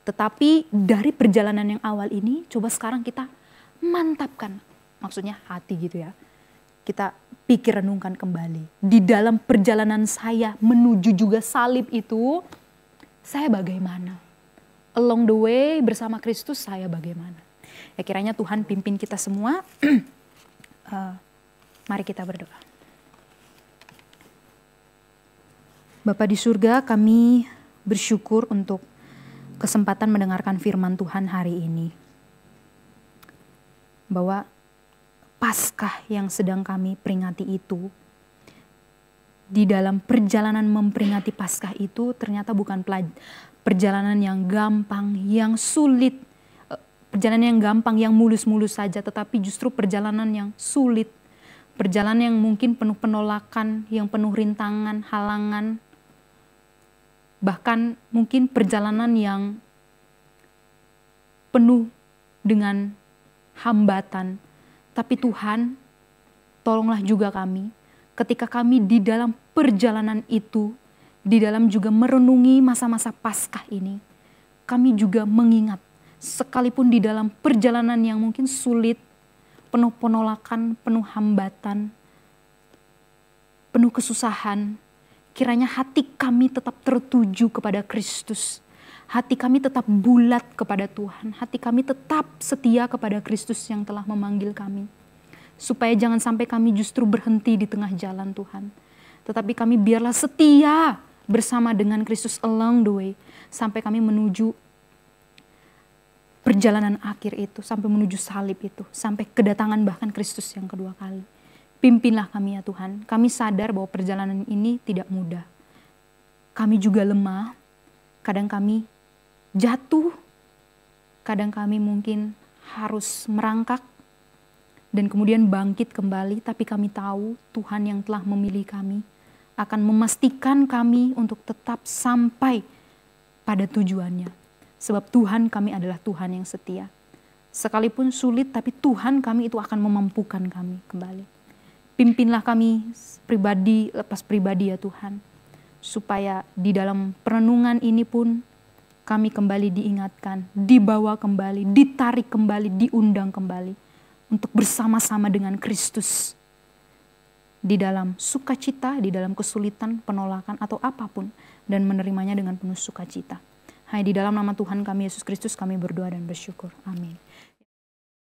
Tetapi dari perjalanan yang awal ini, coba sekarang kita mantapkan. Maksudnya hati gitu ya. Kita pikir renungkan kembali. Di dalam perjalanan saya menuju juga salib itu, saya bagaimana? Along the way bersama Kristus saya bagaimana? Ya kiranya Tuhan pimpin kita semua. Mari kita berdoa. Bapa di surga, kami bersyukur untuk kesempatan mendengarkan firman Tuhan hari ini. Bahwa Paskah yang sedang kami peringati itu, di dalam perjalanan memperingati Paskah itu ternyata bukan perjalanan yang gampang, yang sulit, perjalanan yang gampang, yang mulus-mulus saja, tetapi justru perjalanan yang sulit, perjalanan yang mungkin penuh penolakan, yang penuh rintangan, halangan, bahkan mungkin perjalanan yang penuh dengan hambatan. Tapi Tuhan, tolonglah juga kami, ketika kami di dalam perjalanan itu, di dalam juga merenungi masa-masa Paskah ini, kami juga mengingat, sekalipun di dalam perjalanan yang mungkin sulit, penuh penolakan, penuh hambatan, penuh kesusahan, kiranya hati kami tetap tertuju kepada Kristus. Hati kami tetap bulat kepada Tuhan. Hati kami tetap setia kepada Kristus yang telah memanggil kami. Supaya jangan sampai kami justru berhenti di tengah jalan Tuhan. Tetapi kami biarlah setia bersama dengan Kristus along the way. Sampai kami menuju perjalanan akhir itu. Sampai menuju salib itu. Sampai kedatangan bahkan Kristus yang kedua kali. Pimpinlah kami ya Tuhan. Kami sadar bahwa perjalanan ini tidak mudah. Kami juga lemah. Kadang kami jatuh. Kadang kami mungkin harus merangkak. Dan kemudian bangkit kembali. Tapi kami tahu Tuhan yang telah memilih kami akan memastikan kami untuk tetap sampai pada tujuannya. Sebab Tuhan kami adalah Tuhan yang setia. Sekalipun sulit, tapi Tuhan kami itu akan memampukan kami kembali. Pimpinlah kami pribadi lepas pribadi ya Tuhan. Supaya di dalam perenungan ini pun kami kembali diingatkan, dibawa kembali, ditarik kembali, diundang kembali. Untuk bersama-sama dengan Kristus. Di dalam sukacita, di dalam kesulitan, penolakan atau apapun. Dan menerimanya dengan penuh sukacita. Hanya di dalam nama Tuhan kami Yesus Kristus kami berdoa dan bersyukur. Amin.